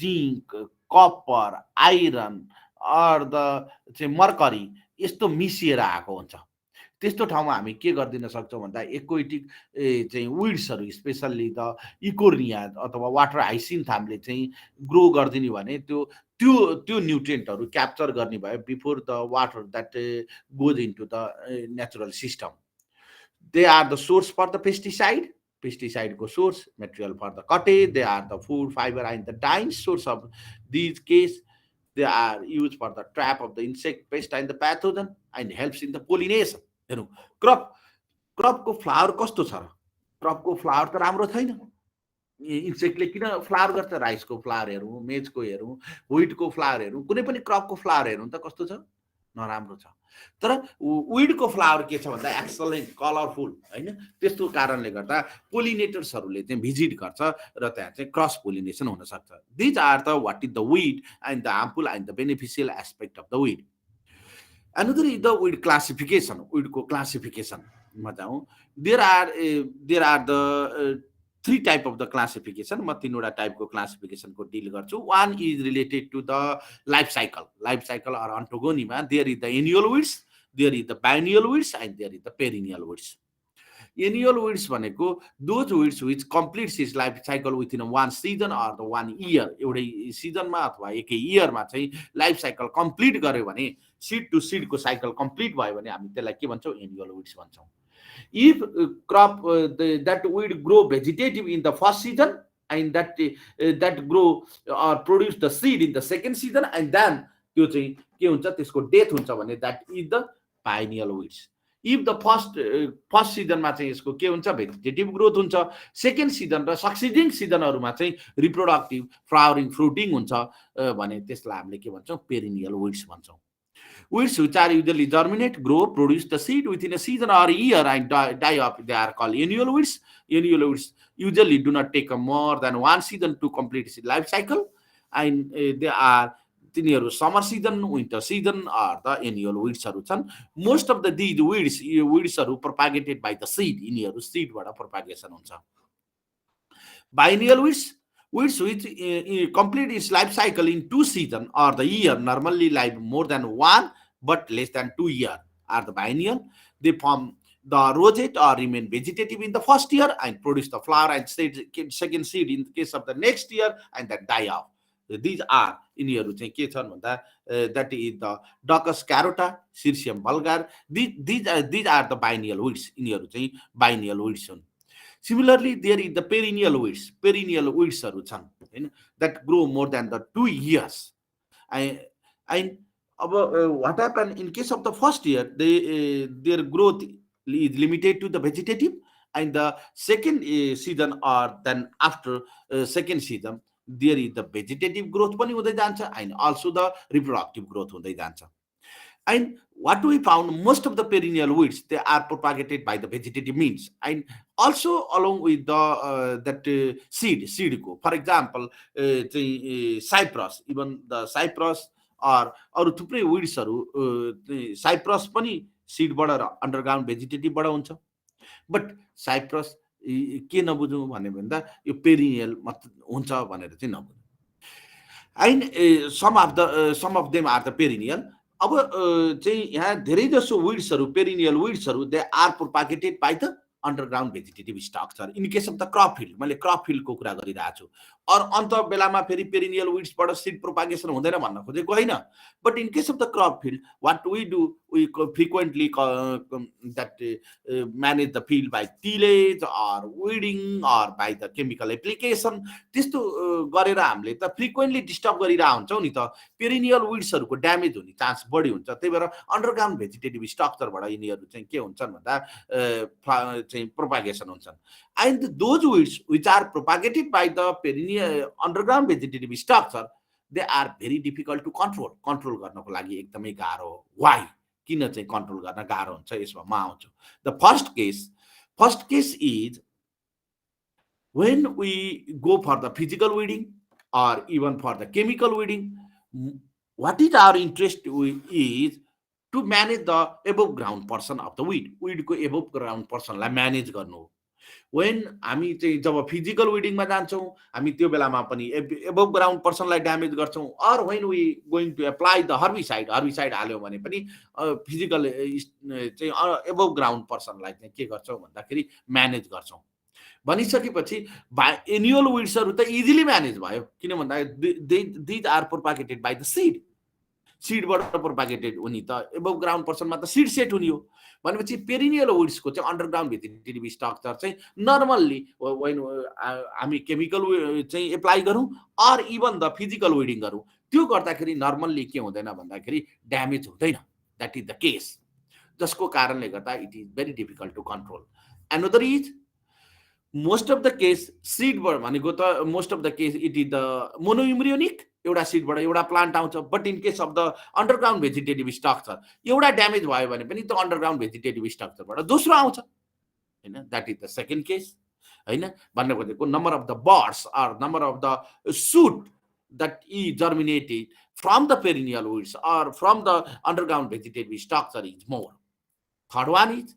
zinc, copper, iron or the चाहिँ मर्करी यस्तो मिसिएर आएको हुन्छ। त्यस्तो ठाउँमा हामी के गरिदिन सक्छौँ भन्दा एक्वेटिक चाहिँ विड्सहरू स्पेसल्ली द इकोर्निया अथवा वाटर हाइसिन्थ हामीले चाहिँ ग्रो गरिदिने भने त्यो त्यो त्यो न्युट्रिएन्टहरू क्याप्चर गर्ने भयो before the water that goes into the natural system. They are the source for the pesticide, पेस्टिसाइडको source material for the cottage. They are the food fibre and the dyes source of these case. They are use for the trap of the insect pest and the pathogen and helps in the pollination. हेर्नु क्रपको flower कस्तो छ र? क्रपको flower त राम्रो छैन। इन्सेक्टले किन flower गर्छ? राइसको फ्लावर हेरौँ, मेजको हेरौँ, विटको फ्लावर हेरौँ, कुनै पनि क्रपको फ्लावर हेरौँ त कस्तो छ? नराम्रो छ। तर विडको फ्लावर के छ भन्दा एक्सलेन्ट कलरफुल होइन। त्यस्तो कारणले गर्दा पोलिनेटर्सहरूले चाहिँ भिजिट गर्छ र त्यहाँ चाहिँ क्रस पोलिनेसन हुनसक्छ। These are the what is the weed and the harmful and the beneficial aspect of the weed. Another is the weed classification. Weed classification. There are the three type of the classification. म तीनवटा type को classification को deal गर्छु। One is related to the life cycle. Life cycle or ontogonyma. There is the annual weeds, there is the biennial weeds, and there is the perennial weeds. Annual weeds भनेको those weeds which completes its life cycle within one season or the 1 year. एउटै सिजनमा अथवा एकै इयरमा चाहिँ life cycle complete गर्यो भने seed to seed को साइकल कम्प्लिट भयो भने हामी त्यसलाई के भन्छौँ? एनुअल विड्स भन्छौँ। If crop that weed grow vegetative in the first season and that grow or produce the seed in the second season and then त्यो चाहिँ के हुन्छ? त्यसको डेथ हुन्छ भने that is the biennial weeds. If the first सिजनमा चाहिँ यसको के हुन्छ? भेजिटेटिभ ग्रोथ हुन्छ। सेकेन्ड सिजन र सक्सिडिङ सिजनहरूमा चाहिँ रिप्रोडक्टिभ फ्लावरिङ फ्रुटिङ हुन्छ भने त्यसलाई हामीले के भन्छौँ? पेरिनियल विड्स भन्छौँ। Weeds which are usually germinate, grow, produce the seed within a season or a year and die off. They are called annual weeds. Annual weeds usually do not take more than one season to complete its life cycle, and they are summer season, winter season or the annual weeds. Most of these weeds are propagated by the seed. In seed propagation. Biennial weeds which complete its life cycle in 2 seasons or the year, normally live more than 1 but less than 2 years are the biennial. They form the rosette or remain vegetative in the first year and produce the flower and second seed in the case of the next year and then die off. These are in here that is the Daucus carota, Cirsium vulgar. These are the biennial weeds in here biennial weeds. Similarly, there is the perennial weeds. Perennial weeds are that grow more than the 2 years. And what happened in case of the first year, their growth is limited to the vegetative, and the second season or then after second season, there is the vegetative growth and also the reproductive growth. And what we found, most of the perennial weeds, they are propagated by the vegetative means. And also along with the that seed को for example cypress, even the cypress or अरू थुप्रै विड्सहरू Cyprus पनि सिडबाट र underground भेजिटेटिभबाट हुन्छ but Cyprus के नबुझौँ भन्दा यो perennial हुन्छ भनेर चाहिँ नबुझौँ and some of them are the perennial अब चाहिँ यहाँ धेरै जसो विड्सहरू पेरिनियल विड्सहरू they are propagated by the underground vegetative structure in case of the crop field मैले क्रप फिल्डको कुरा गरिरहेको छु और अन्त बेलामा फेरि पेरिनियल विड्सबाट सीड प्रोपागेसन हुँदैन भन्न खोजेको होइन but in case of the crop field what we do we frequently that manage the field by tillage or weeding or by the chemical application त्यस्तो गरेर हामीले त फ्रिक्वेन्टली डिस्टर्ब गरिरहेको हुन्छौँ नि त पेरिनियल विड्सहरूको ड्यामेज हुने चान्स बढी हुन्छ त्यही भएर अन्डरग्राउन्ड भेजिटेटिभ स्ट्रक्चरबाट यिनीहरू चाहिँ के हुन्छन् भन्दा चाहिँ प्रोपागेसन हुन्छन् and those weeds which are propagated by the perennial underground vegetative structure they are very difficult to control गर्नको लागि एकदमै गाह्रो वाइ किन चाहिँ कन्ट्रोल गर्न गाह्रो हुन्छ यसमा म आउँछु the first case is when we go for the physical weeding or even for the chemical weeding what is our interest is to manage the above ground portion of the weed को above ground portion लाई manage गर्नु हो when हामी चाहिँ जब physical विडिङमा जान्छौँ हामी त्यो बेलामा पनि एबोभ ग्राउन्ड पर्सनलाई ड्यामेज गर्छौँ or when we going to apply the herbicide हाल्यो भने पनि फिजिकल चाहिँ एबोभ ग्राउन्ड पर्सनलाई चाहिँ के गर्छौँ भन्दाखेरि म्यानेज गर्छौँ भनिसकेपछि एनुअल विड्सहरू त इजिली म्यानेज भयो किन भन्दा these are propagated by the सीडबाट प्रोपागेटेड हुने त एबोभ ग्राउन्ड पर्सनमा त सीड सेट हुने हो भनेपछि पेरिनियल विड्सको चाहिँ अन्डरग्राउन्ड भेजिटेटिभ स्ट्रक्चर चाहिँ नर्मल्ली हामी केमिकल चाहिँ एप्लाई गरौँ अर इभन द फिजिकल विडिङ गरौँ त्यो गर्दाखेरि नर्मल्ली के हुँदैन भन्दाखेरि ड्यामेज हुँदैन द्याट इज द केस जसको कारणले गर्दा it is very difficult to control another is most of the case सीडबाट भनेको त most of the case it is the monoembryonic एउटा सीडबाट एउटा प्लान्ट आउँछ but in case of the underground vegetative structure एउटा ड्यामेज भयो भने पनि त्यो अन्डरग्राउन्ड भेजिटेटिभ स्ट्रक्चरबाट दोस्रो आउँछ हैन that is the second case हैन भन्न खोजेको number of the birds are number of the shoot that is germinated from the perennial weeds or from the underground vegetative structure is more. Third one is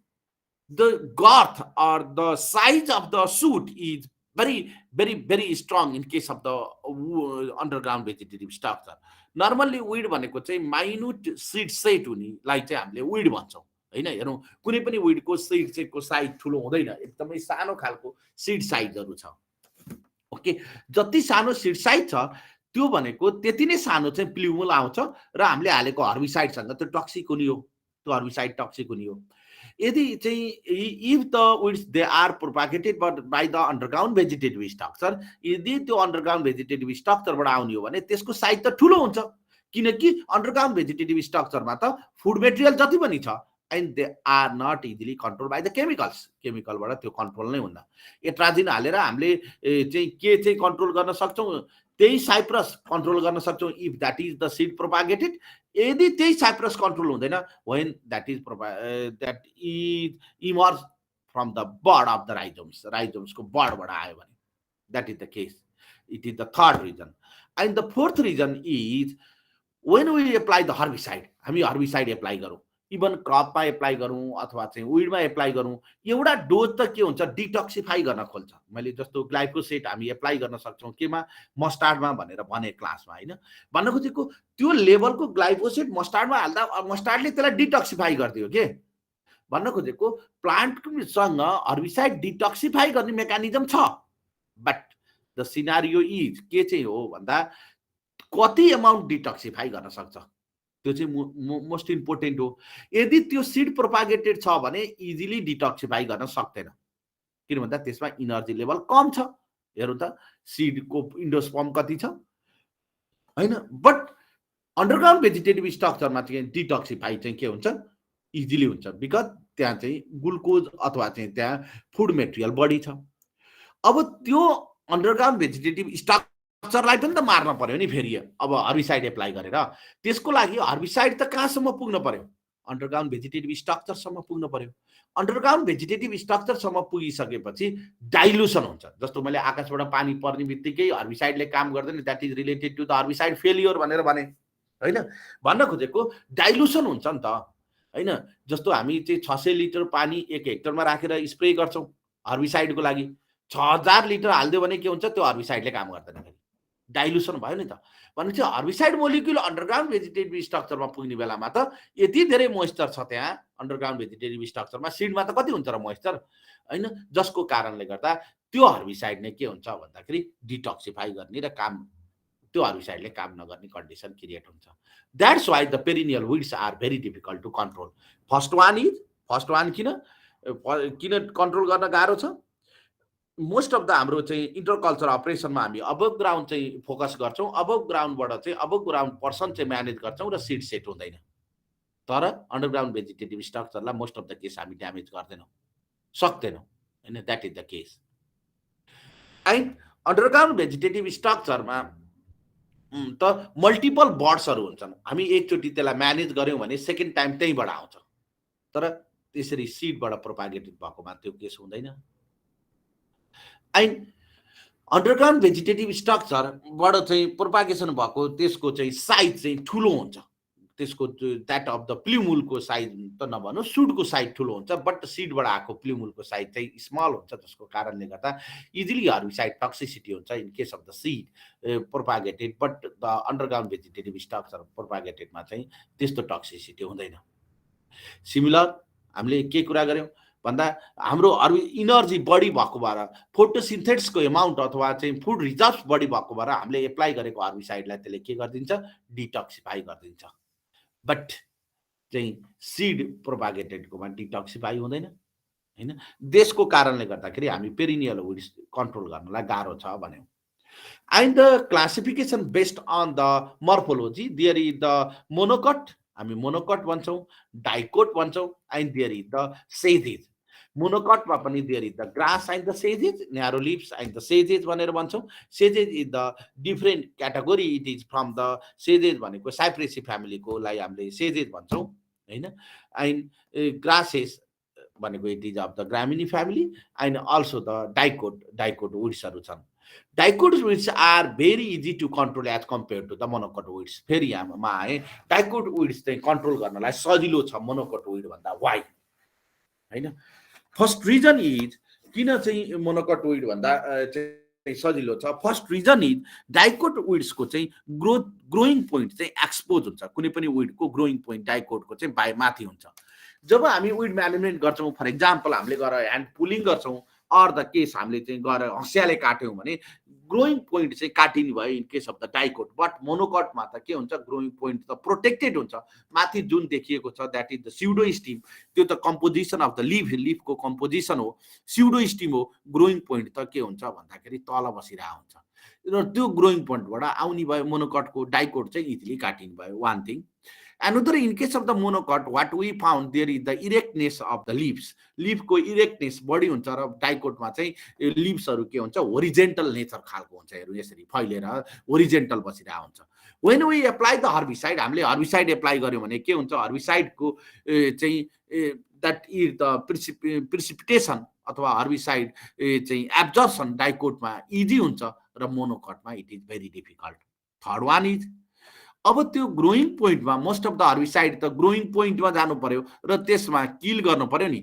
the girth or the size of the shoot is very strong in case of the underground vegetative structure. Normally weed भनेको चाहिँ minute seed set हुनेलाई चाहिँ हामीले weed भन्छौँ हैन हेरौँ कुनै पनि weedको seed setको साइज ठुलो हुँदैन एकदमै सानो खालको seed साइजहरू छ ओके जति सानो seed साइज छ त्यो भनेको त्यति नै सानो चाहिँ प्ल्युमल आउँछ र हामीले हालेको हर्बिसाइडसँग त्यो टक्सिक हुने हो त्यो हर्बिसाइड टक्सिक हुने हो यदि चाहिँ if the weeds they are propagated by the underground vegetative structure यदि त्यो अन्डरग्राउन्ड भेजिटेटिभ स्ट्रक्चरबाट आउने हो भने त्यसको साइज त ठुलो हुन्छ किनकि अन्डरग्राउन्ड भेजिटेटिभ स्ट्रक्चरमा त फुड मेटेरियल जति पनि छ and they are not easily control by the केमिकलबाट त्यो कन्ट्रोल नै हुन्न एट्राजिन हालेर हामीले चाहिँ के चाहिँ कन्ट्रोल गर्न सक्छौँ त्यही साइप्रस कन्ट्रोल गर्न सक्छौँ if that is the seed propagated यदि त्यही साइप्रस कन्ट्रोल हुँदैन when that is emerge from the bud of the राइजोम्सको बडबाट आयो भने that is the case it is the third reason and the fourth reason is when we apply the herbicide हामी herbicide apply गरौँ even क्रपमा apply गरौँ अथवा चाहिँ विडमा एप्लाई गरौँ एउटा डोज त के हुन्छ डिटक्सिफाई गर्न खोल्छ मैले जस्तो ग्लाइफोसेट हामी एप्लाई गर्न सक्छौँ केमा मस्टार्डमा भनेर भने क्लासमा हैन भन्न खोजेको त्यो लेभलको ग्लाइफोसेट मस्टार्डमा हाल्दा मस्टार्डले त्यसलाई डिटक्सिफाई गरिदियो के भन्न खोजेको प्लान्टसँग हर्बिसाइड डिटक्सिफाई गर्ने मेकानिजम छ बट द सिनारियो इज के चाहिँ हो भन्दा कति अमाउन्ट डिटक्सिफाई गर्न सक्छ त्यो चाहिँ मोस्ट इम्पोर्टेन्ट हो यदि त्यो सीड प्रोपागेटेड छ भने इजिली डिटक्सिफाई गर्न सक्दैन किन भन्दा त्यसमा इनर्जी लेभल कम छ हेरौँ त सीडको इन्डोस्पर्म कति छ हैन बट अन्डरग्राउन्ड भेजिटेटिभ स्ट्रक्चरमा चाहिँ डिटक्सिफाई चाहिँ के हुन्छ इजिली हुन्छ बिकज त्यहाँ चाहिँ ग्लुकोज अथवा चाहिँ त्यहाँ फुड मेटेरियल बढी छ अब त्यो अन्डरग्राउन्ड भेजिटेटिभ स्ट्रक्चरलाई पनि त मार्न पर्यो नि फेरि अब हर्बिसाइड एप्लाई गरेर त्यसको लागि हर्बिसाइड त कहाँसम्म पुग्न पर्यो अन्डरग्राउन्ड भेजिटेटिभ स्ट्रक्चरसम्म पुग्नु पर्यो। अन्डरग्राउन्ड भेजिटेटिभ स्ट्रक्चरसम्म पुगिसकेपछि डाइल्युसन हुन्छ। जस्तो मैले आकाशबाट पानी पर्ने बित्तिकै हर्बिसाइडले काम गर्दैन, that is related to the herbicide failure भनेर भने होइन। भन्न खोजेको डाइल्युसन हुन्छ नि त होइन। जस्तो हामी चाहिँ 600 लिटर पानी 1 हेक्टरमा राखेर स्प्रे गर्छौँ हर्बिसाइडको लागि, 6000 लिटर हालिदियो भने के हुन्छ, त्यो हर्बिसाइडले काम गर्दैन, डाइल्युसन भयो नि त। भनेपछि हर्बिसाइड मोलिक्युल अन्डरग्राउन्ड भेजिटेटिभ स्ट्रक्चरमा पुग्ने बेलामा त यति धेरै मोइस्चर छ त्यहाँ अन्डरग्राउन्ड भेजिटेटिभ स्ट्रक्चरमा, सिडमा त कति हुन्छ र मोइस्चर होइन, जसको कारणले गर्दा त्यो हर्बिसाइड नै के हुन्छ भन्दाखेरि डिटक्सिफाई गर्ने र काम त्यो हर्बिसाइडले काम नगर्ने कन्डिसन क्रिएट हुन्छ। That's why the perennial weeds are very difficult to control. First one किन कन्ट्रोल गर्न गाह्रो छ, मोस्ट अफ द हाम्रो चाहिँ इन्टरकल्चर अपरेसनमा हामी अबभ ग्राउन्ड चाहिँ फोकस गर्छौँ, अबभ ग्राउन्डबाट चाहिँ अबभ ग्राउन्ड पर्सन चाहिँ म्यानेज गर्छौँ र सिड सेट हुँदैन। तर अन्डरग्राउन्ड भेजिटेटिभ स्ट्रक्चरलाई मोस्ट अफ द केस हामी ड्यामेज गर्दैनौँ, सक्दैनौँ होइन, that is the case. And underground vegetative स्ट्रक्चरमा त मल्टिपल बर्ड्सहरू हुन्छन्, हामी एकचोटि त्यसलाई म्यानेज गऱ्यौँ भने सेकेन्ड टाइम त्यहीँबाट आउँछ। तर त्यसरी सिडबाट प्रोपागेटेड भएकोमा त्यो केस हुँदैन। एन्ड अन्डरग्राउन्ड भेजिटेटिभ स्ट्रक्चरबाट चाहिँ प्रोपागेसन भएको त्यसको चाहिँ साइज चाहिँ ठुलो हुन्छ, त्यसको द्याट अफ द प्ल्युमुलको साइज त नभनौँ, सुडको साइज ठुलो हुन्छ, बट सिडबाट आएको प्ल्युमुलको साइज चाहिँ स्मल हुन्छ, जसको कारणले गर्दा इजिली हर्बिसाइड टक्सिसिटी हुन्छ in case of the seed propagated, but the underground vegetative structure प्रोपागेटेडमा चाहिँ त्यस्तो टक्सिसिटी हुँदैन। सिमिलर हामीले के कुरा गऱ्यौँ भन्दा हाम्रो इनर्जी बढी भएको भएर फोटोसिन्थेसिसको एमाउन्ट अथवा चाहिँ फुड रिजर्भ बढी भएको भएर हामीले एप्लाई गरेको हर्बिसाइडलाई त्यसले के गरिदिन्छ, डिटक्सिफाई गरिदिन्छ। बट चाहिँ सिड प्रोपागेटेडकोमा डिटक्सिफाई हुँदैन होइन। त्यसको कारणले गर्दाखेरि हामी पेरिनियल विड्स कन्ट्रोल गर्नलाई गाह्रो छ भन्यौँ। And the classification based on the morphology, there is the मोनोकट, हामी मोनोकट भन्छौँ, डाइकोट भन्छौँ, and there is the sages. मोनोकटमा पनि there is the grass and the sages, narrow lips and the sages भनेर भन्छौँ। Sages is the different category, it is from the sages भनेको साइप्रेसी फ्यामिलीकोलाई हामीले sages भन्छौँ होइन। एन्ड ग्रासेस भनेको it is of the ग्रामिनी family, and also the dicot विड्सहरू छन्। Dicot weeds are very easy to control as compare to the monocot weeds. फेरि यहाँमा आएँ, डाइकोट विड्स चाहिँ कन्ट्रोल गर्नलाई सजिलो छ मोनोकट विड भन्दा। वाइ होइन, फर्स्ट रिजन इज किन चाहिँ मोनोकट विड भन्दा चाहिँ सजिलो छ। फर्स्ट रिजन इज डाइकोट विड्सको चाहिँ ग्रोइङ पोइन्ट चाहिँ एक्सपोज हुन्छ, कुनै पनि विडको ग्रोइङ पोइन्ट डाइकोटको चाहिँ माथि हुन्छ। जब हामी विड म्यानेजमेन्ट गर्छौँ, फर इक्जाम्पल हामीले गएर ह्यान्ड पुलिङ गर्छौँ, अर द केस हामीले चाहिँ गएर हँसियाले काट्यौँ भने ग्रोइङ पोइन्ट चाहिँ काटिने भयो in case of the dicot. But मोनोकटमा त के हुन्छ, ग्रोइङ पोइन्ट त प्रोटेक्टेड हुन्छ, माथि जुन देखिएको छ that is the pseudo stem, त्यो त कम्पोजिसन अफ द लिफको कम्पोजिसन हो, स्युडो स्टिम हो। ग्रोइङ पोइन्ट त के हुन्छ भन्दाखेरि तल बसिरहेको हुन्छ र त्यो ग्रोइङ पोइन्टबाट आउने भयो मोनोकटको, डाइकोट चाहिँ इजिली काटिने भयो। One thing. Another, in case of the monocot, what we found there is the erectness of the leaves. Leaf को erectness बढी हुन्छ र डाइकोटमा चाहिँ leavesहरू के हुन्छ, horizontal nature खालको हुन्छ, हेर्नु यसरी फैलेर horizontal बसिरहेको हुन्छ। When we apply the herbicide, हामीले herbicide apply गर्यौँ भने के हुन्छ, herbicideको चाहिँ that is the precipitation अथवा herbicide चाहिँ absorption डाइकोटमा इजी हुन्छ र मोनोकटमा it is very difficult. Third one is, अब त्यो ग्रोइङ पोइन्टमा मोस्ट अफ द हर्बिसाइड त ग्रोइङ पोइन्टमा जानु पर्यो र त्यसमा किल गर्नु पर्यो नि।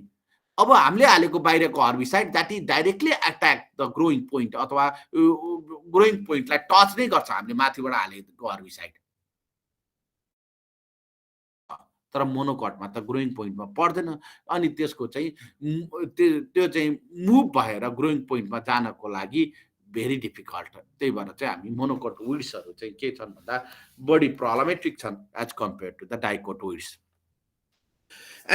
अब हामीले हालेको बाहिरको herbicide that is directly attack the growing point अथवा ग्रोइङ पोइन्टलाई टच नै गर्छ हामीले माथिबाट हालेको हर्बिसाइड। तर मोनोकटमा त ग्रोइङ पोइन्टमा पर्दैन, अनि त्यसको चाहिँ त्यो चाहिँ मुभ भएर ग्रोइङ पोइन्टमा जानको लागि भेरी डिफिकल्ट। त्यही भएर चाहिँ हामी मोनोकट विड्सहरू चाहिँ के छन् भन्दा बढी प्रब्लमेटिक छन् as compare to the dicot weeds.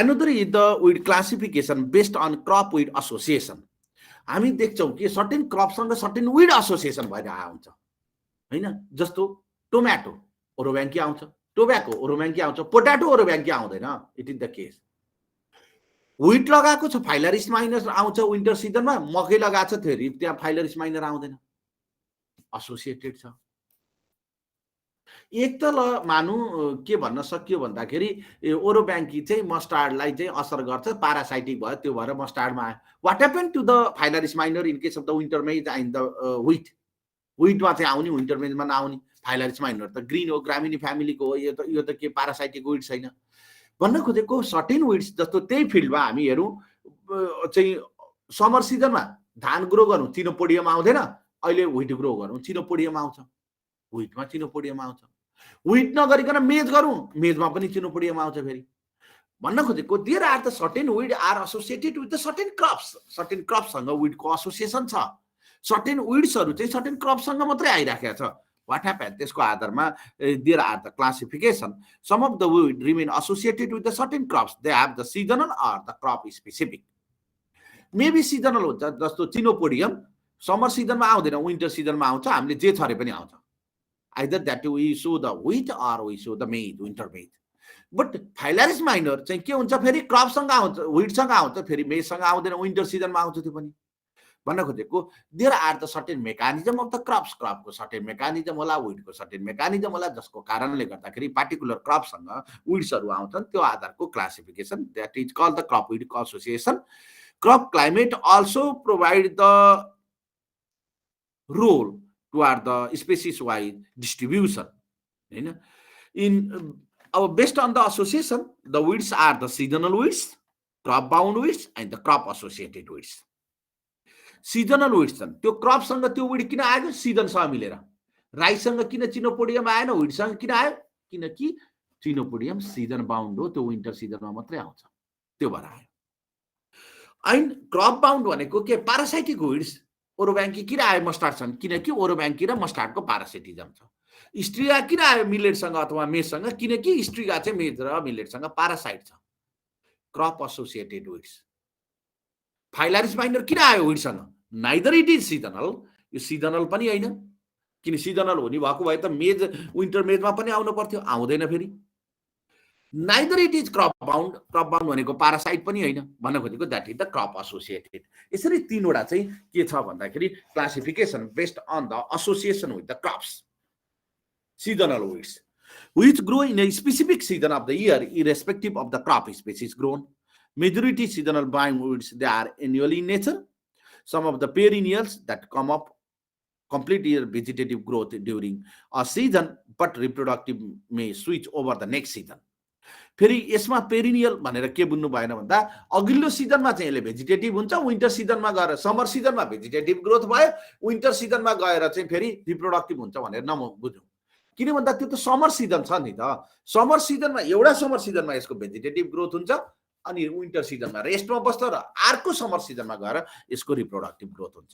Another is the weed classification based on crop weed association. हामी देख्छौँ कि सर्टेन क्रपसँग सर्टेन विड एसोसिएसन भइरहेको हुन्छ होइन। जस्तो टोमेटो ओरोब्याङ्की आउँछ, टोब्याको ओरोब्याङ्की आउँछ, पोट्याटो ओरोब्याङ्की आउँदैन। It is the case. Wheat लगाएको छ, फाइलरिस माइनर आउँछ विन्टर सिजनमा, मकै लगाएको छ फेरि त्यहाँ फाइलरिस माइनर आउँदैन, एसोसिएटेड छ। एक त ल मानु के भन्न सकियो भन्दाखेरि ओरोब्याङ्की चाहिँ मस्टार्डलाई चाहिँ असर गर्छ, पारासाइटिक भयो, त्यो भएर मस्टार्डमा आयो। What happen to the phalaris minor in case of the winter maize and the व्हिटमा चाहिँ आउने, विन्टर मेजमा नआउने। फाइलारिस माइनर त ग्रिन हो, ग्रामिनी फ्यामिलीको हो, यो त के पारासाइटिक विड छैन। भन्न खोजेको सर्टेन विड्स जस्तो त्यही फिल्डमा हामी हेरौँ चाहिँ समर सिजनमा धान ग्रो गरौँ, चिनोपोडियम आउँदैन, अहिले व्हिट ग्रो गरौँ, चिनोपोडियम आउँछ, व्हिटमा चिनोपोडियम आउँछ। व्हिट नगरिकन मेज गरौँ, मेजमा पनि चिनोपोडियम आउँछ। फेरि भन्न खोजेको there are the certain weed are associated with the certain क्रप्ससँग विडको एसोसिएसन छ। सर्टेन विड्सहरू चाहिँ सर्टेन क्रप्ससँग मात्रै आइराखेको छ। वाट ह्यापन, त्यसको आधारमा there are the classification. Some of the weed remain associated with the certain crops, they have the seasonal or the crop specific. Maybe seasonal हुन्छ, जस्तो चिनोपोडियम समर सिजनमा आउँदैन, विन्टर सिजनमा आउँछ, हामीले जे छरे पनि आउँछ। Either that we sow the wheat or we sow the maize, winter maize. But phalaris minor चाहिँ के हुन्छ, फेरि क्रपसँग आउँछ, व्हिटसँग आउँछ, फेरि मेजसँग आउँदैन, विन्टर सिजनमा आउँछ। त्यो पनि भन्न खोजेको there are the certain mechanism of the crops, क्रपको सर्टेन मेकानिजम होला, विडको सर्टेन मेकानिजम होला, जसको कारणले गर्दाखेरि पार्टिकुलर क्रपसँग विड्सहरू आउँछन्। त्यो आधारको classification, that is called the crop weed association. Crop climate also provide the role toward the species wide distribution. Based on the association, the weeds are the seasonal weeds, crop bound weeds, and the crop associated weeds. Seasonal weeds त्यो क्रपसँग त्यो weed किन आयो, सिजनसँग मिलेर। राईसँग किन chenopodium आएन, विडसँग किन आयो, किनकि चिनोपोडियम सिजन बाउन्ड हो, त्यो विन्टर सिजनमा मात्रै आउँछ, त्यो भएर आयो। एन्ड क्रप बाउन्ड भनेको के, पारासाइटिक विड्स। ओरोब्याङ्की किन आयो मस्टार्डसँग, किनकि ओरोब्याङ्की र मस्टार्डको पारासिटिजम छ। स्ट्रिगा किन आयो मिलेटसँग अथवा मेजसँग, किनकि स्ट्रिगा चाहिँ मेज र मिलेटसँग पारासाइट छ, क्रप एसोसिएटेड विड्स। फाइलारिस माइनर किन आयो विडसँग, नाइदर इट इज सिजनल, यो सिजनल पनि होइन, किन सिजनल हुने भएको भए त मेज विन्टर मेजमा पनि आउनु पर्थ्यो, आउँदैन। फेरि neither it is crop bound, crop bound भनेको पारासाइट पनि होइन। भन्न खोजेको that is the crop associated. यसरी तीनवटा चाहिँ के छ भन्दाखेरि classification based on the association with the crops. Seasonal weeds which grow in a specific season of the year irrespective of the crop species grown. Majority seasonal bind weeds, they are annual in nature. Some of the perennials that come up complete year vegetative growth during a season, but reproductive may switch over the next season. फेरि यसमा perennial भनेर के बुझ्नु भएन भन्दा अघिल्लो सिजनमा चाहिँ यसले भेजिटेटिभ हुन्छ, विन्टर सिजनमा गएर समर सिजनमा भेजिटेटिभ ग्रोथ भयो, विन्टर सिजनमा गएर चाहिँ फेरि रिप्रोडक्टिभ हुन्छ भनेर नबुझौँ। किन भन्दा त्यो त समर सिजन छ नि त। समर सिजनमा एउटा समर सिजनमा यसको भेजिटेटिभ ग्रोथ हुन्छ, अनि विन्टर सिजनमा रेस्टमा बस्छ र अर्को समर सिजनमा गएर यसको रिप्रोडक्टिभ ग्रोथ हुन्छ।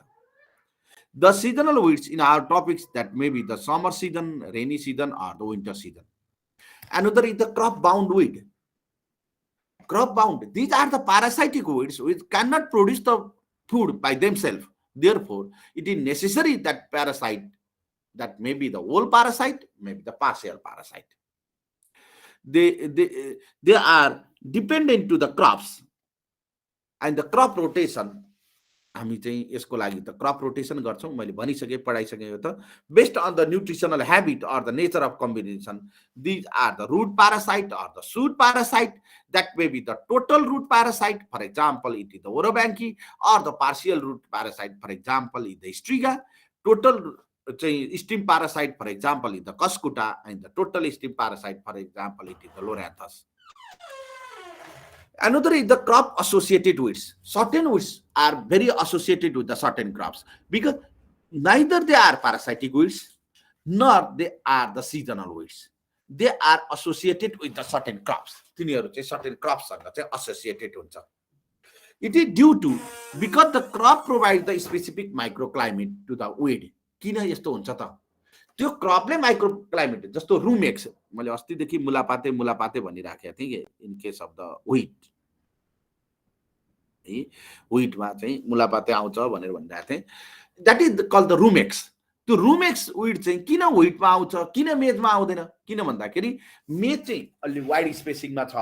The seasonal weeds in our topics that may be the summer season, rainy season, or the winter season. Another is the crop bound weed. Crop bound, these are the parasitic weeds which cannot produce the food by themselves. Therefore, it is necessary that parasite, that may be the whole parasite, maybe the partial parasite, they are dependent to the crops, and the crop rotation. हामी चाहिँ यसको लागि त crop rotation गर्छौं, मैले भनिसके पढाइसके यो त। Based on the nutritional habit or the nature of combination, these are the root parasite or the shoot parasite, that may be the total root parasite, for example it is the Orobanche, or the partial root parasite, for example is the Striga. Total stem parasite, for example is the Cuscuta, and the total stem parasite, for example it is the Loranthus. Another is the crop associated weeds. Certain weeds are very associated with the certain crops because neither they are parasitic weeds nor they are the seasonal weeds. They are associated with the certain crops. Certain crops are associated with. It is due to because the crop provides the specific microclimate to the weed. किन यस्तो हुन्छ त? त्यो क्रपले microclimate, जस्तो रुमेक्स, मैले अस्तिदेखि मुलापाते भनिराखेको थिएँ in case of the wheat, व्हिटमा चाहिँ मुलापाते आउँछ भनेर भनिरहेको थिएँ। That is called the rumex. त्यो रुमेक्स विड चाहिँ किन व्हिटमा आउँछ, किन मेजमा आउँदैन? किन भन्दाखेरि मेज चाहिँ अलि वाइड स्पेसिङमा छ,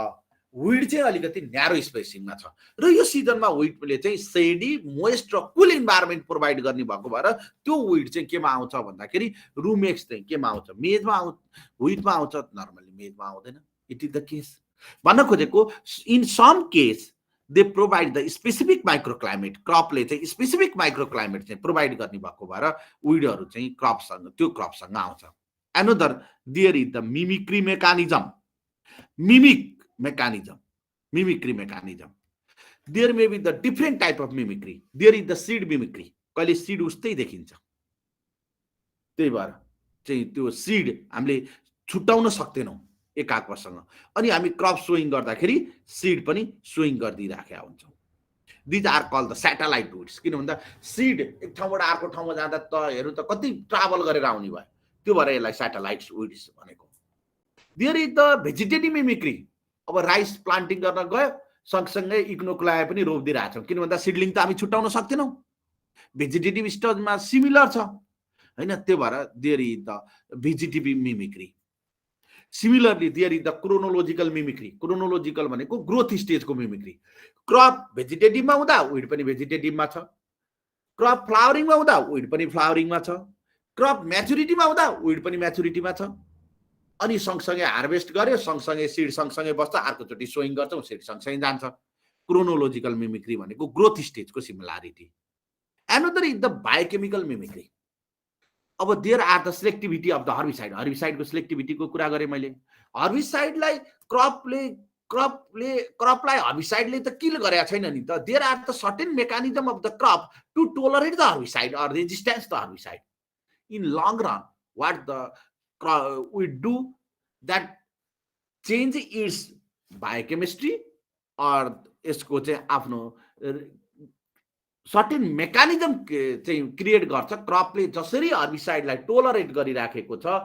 विड चाहिँ अलिकति न्यारो स्पेसिङमा छ र यो सिजनमा विडले चाहिँ सेडी मोइस्ट र कुल इन्भाइरोमेन्ट प्रोभाइड गर्ने भएको भएर त्यो विड चाहिँ केमा आउँछ भन्दाखेरि रुमेक्स चाहिँ केमा आउँछ मेजमा विडमा आउँछ नर्मली मेजमा आउँदैन इट इज द केस भन्न खोजेको in some case they provide the specific microclimate क्रपले चाहिँ स्पेसिफिक माइक्रोक्लाइमेट चाहिँ प्रोभाइड गर्ने भएको भएर विडहरू चाहिँ क्रपसँग त्यो क्रपसँग आउँछ another there is the mimicry mechanism mimicry mechanism there may be the different type of mimicry there is the seed mimicry कहिले सीड उस्तै देखिन्छ त्यही भएर चाहिँ त्यो सीड हामीले छुटाउन सक्दैनौँ एकाग्रसँग अनि हामी क्रप सोइङ गर्दाखेरि सीड पनि सोइङ गरिदिइराखेका हुन्छौँ these are call the satellite weeds किन भन्दा सीड एक ठाउँबाट अर्को ठाउँमा जाँदा त हेर्नु त कति ट्राभल गरेर आउने भयो त्यो भएर यसलाई स्याटेलाइट वुड्स भनेको there is the vegetative mimicry अब राइस प्लान्टिङ गर्न गयो सँगसँगै इग्नोक्लाया पनि रोपिदिइरहेछौँ किन भन्दा सिडलिङ त हामी छुट्याउन सक्दैनौँ भेजिटेटिभ स्टेजमा सिमिलर छ हैन त्यो भएर there is the vegetative mimicry similarly there is the chronological mimicry chronological भनेको ग्रोथ स्टेजको मिमिक्री क्रप भेजिटेटिभमा हुँदा विड पनि भेजिटेटिभमा छ क्रप फ्लावरिङमा हुँदा विड पनि फ्लावरिङमा छ क्रप म्याचुरिटीमा हुँदा विड पनि म्याचुरिटीमा छ अनि सँगसँगै हार्भेस्ट गर्यो सँगसँगै सिड सँगसँगै बस्छ अर्कोचोटि सोइङ गर्छौँ सिड सँगसँगै जान्छ क्रोनोलोजिकल मिमिक्री भनेको ग्रोथ स्टेजको similarity another is the biochemical mimicry अब there are the selectivity of the हर्बिसाइडको सिलेक्टिभिटीको कुरा गरेँ मैले हर्बिसाइडलाई क्रपलाई हर्बिसाइडले त किल गरेको छैन नि त there are the certain mechanism of the crop to tolerate the herbicide or resistance the herbicide in long run what the we do that change its biochemistry or यसको चाहिँ आफ्नो सर्टेन मेकानिजम चाहिँ क्रिएट गर्छ क्रपले जसरी हर्बिसाइडलाई tolerate गरिराखेको छ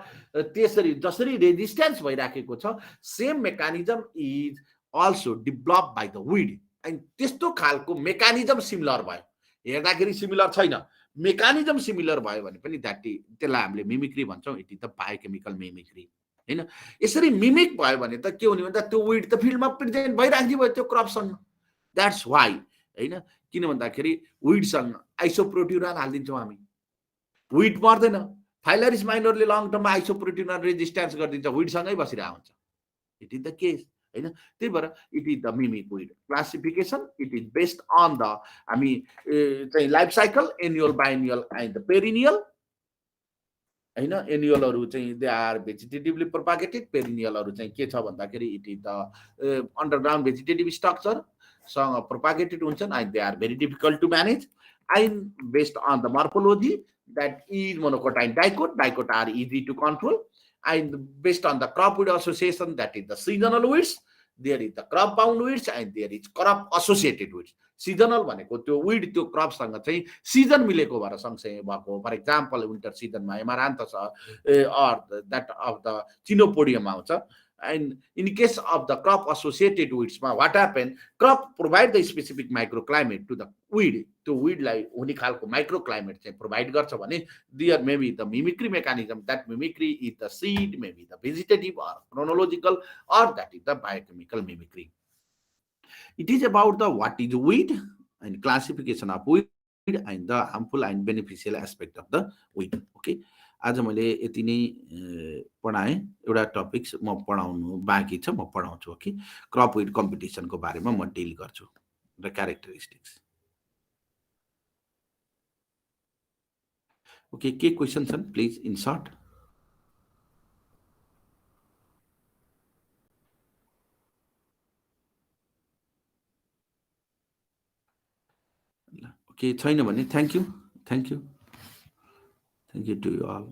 त्यसरी जसरी रेजिस्टेन्स भइराखेको छ same mechanism is also develop by the weed and त्यस्तो खालको मेकानिजम सिमिलर भयो हेर्दाखेरि सिमिलर छैन मेकानिजम सिमिलर भयो भने पनि त्यसलाई हामीले मिमिक्री भन्छौँ it is the biochemical mimicry हैन यसरी मिमिक भयो भने त के हुने भन्दा त्यो विड त फिल्डमा प्रेजेन्ट भइराख्ने भयो त्यो क्रपसँग द्याट्स वाइ हैन किन भन्दाखेरि विडसँग आइसोप्रोट्युरान हालिदिन्छौँ हामी विड मर्दैन फाइलरिस माइनरले लङ टर्ममा आइसोप्रोट्युरान रेजिस्टेन्स गरिदिन्छ विडसँगै बसिरहेको हुन्छ इट इज द केस हैन त्यही भएर it is the mimic weed classification it is based on the हामी चाहिँ life cycle annual biennial and the perennial हैन एनुअलहरू चाहिँ दे आर भेजिटेटिभली प्रोपागेटेड पेरिनियलहरू चाहिँ के छ भन्दाखेरि it is the underground vegetative structure सँग प्रोपागेटेड हुन्छन् and they are very difficult to manage and based on the morphology that is monocotyledon dicot are easy to control and based on the crop weed association that is the seasonal weeds there is the crop bound weeds and there is crop associated weeds seasonal भनेको त्यो weed त्यो crop सँग चाहिँ season मिलेको भएर सँगसँगै भएको for example winter सिजनमा एमारान्थस or that of the chinopodium आउँछ and in case of the crop associated weeds what happen crop provide the specific microclimate to the weed त्यो weedलाई हुने खालको microclimate चाहिँ provide गर्छ भने there may be the mimicry mechanism that mimicry is the seed may be the vegetative or chronological or that is the biochemical mimicry it is about the what is weed and classification of weed and the harmful and beneficial aspect of the weed okay आज मैले यति नै पढाएँ एउटा topics म पढाउनु बाँकी छ म पढाउँछु ओके क्रप विड कम्पिटिसनको बारेमा म डिल गर्छु र क्यारेक्टरिस्टिक्स ओके के क्वेसन छन् प्लिज इन सर्ट ओके छैन भने thank you to you all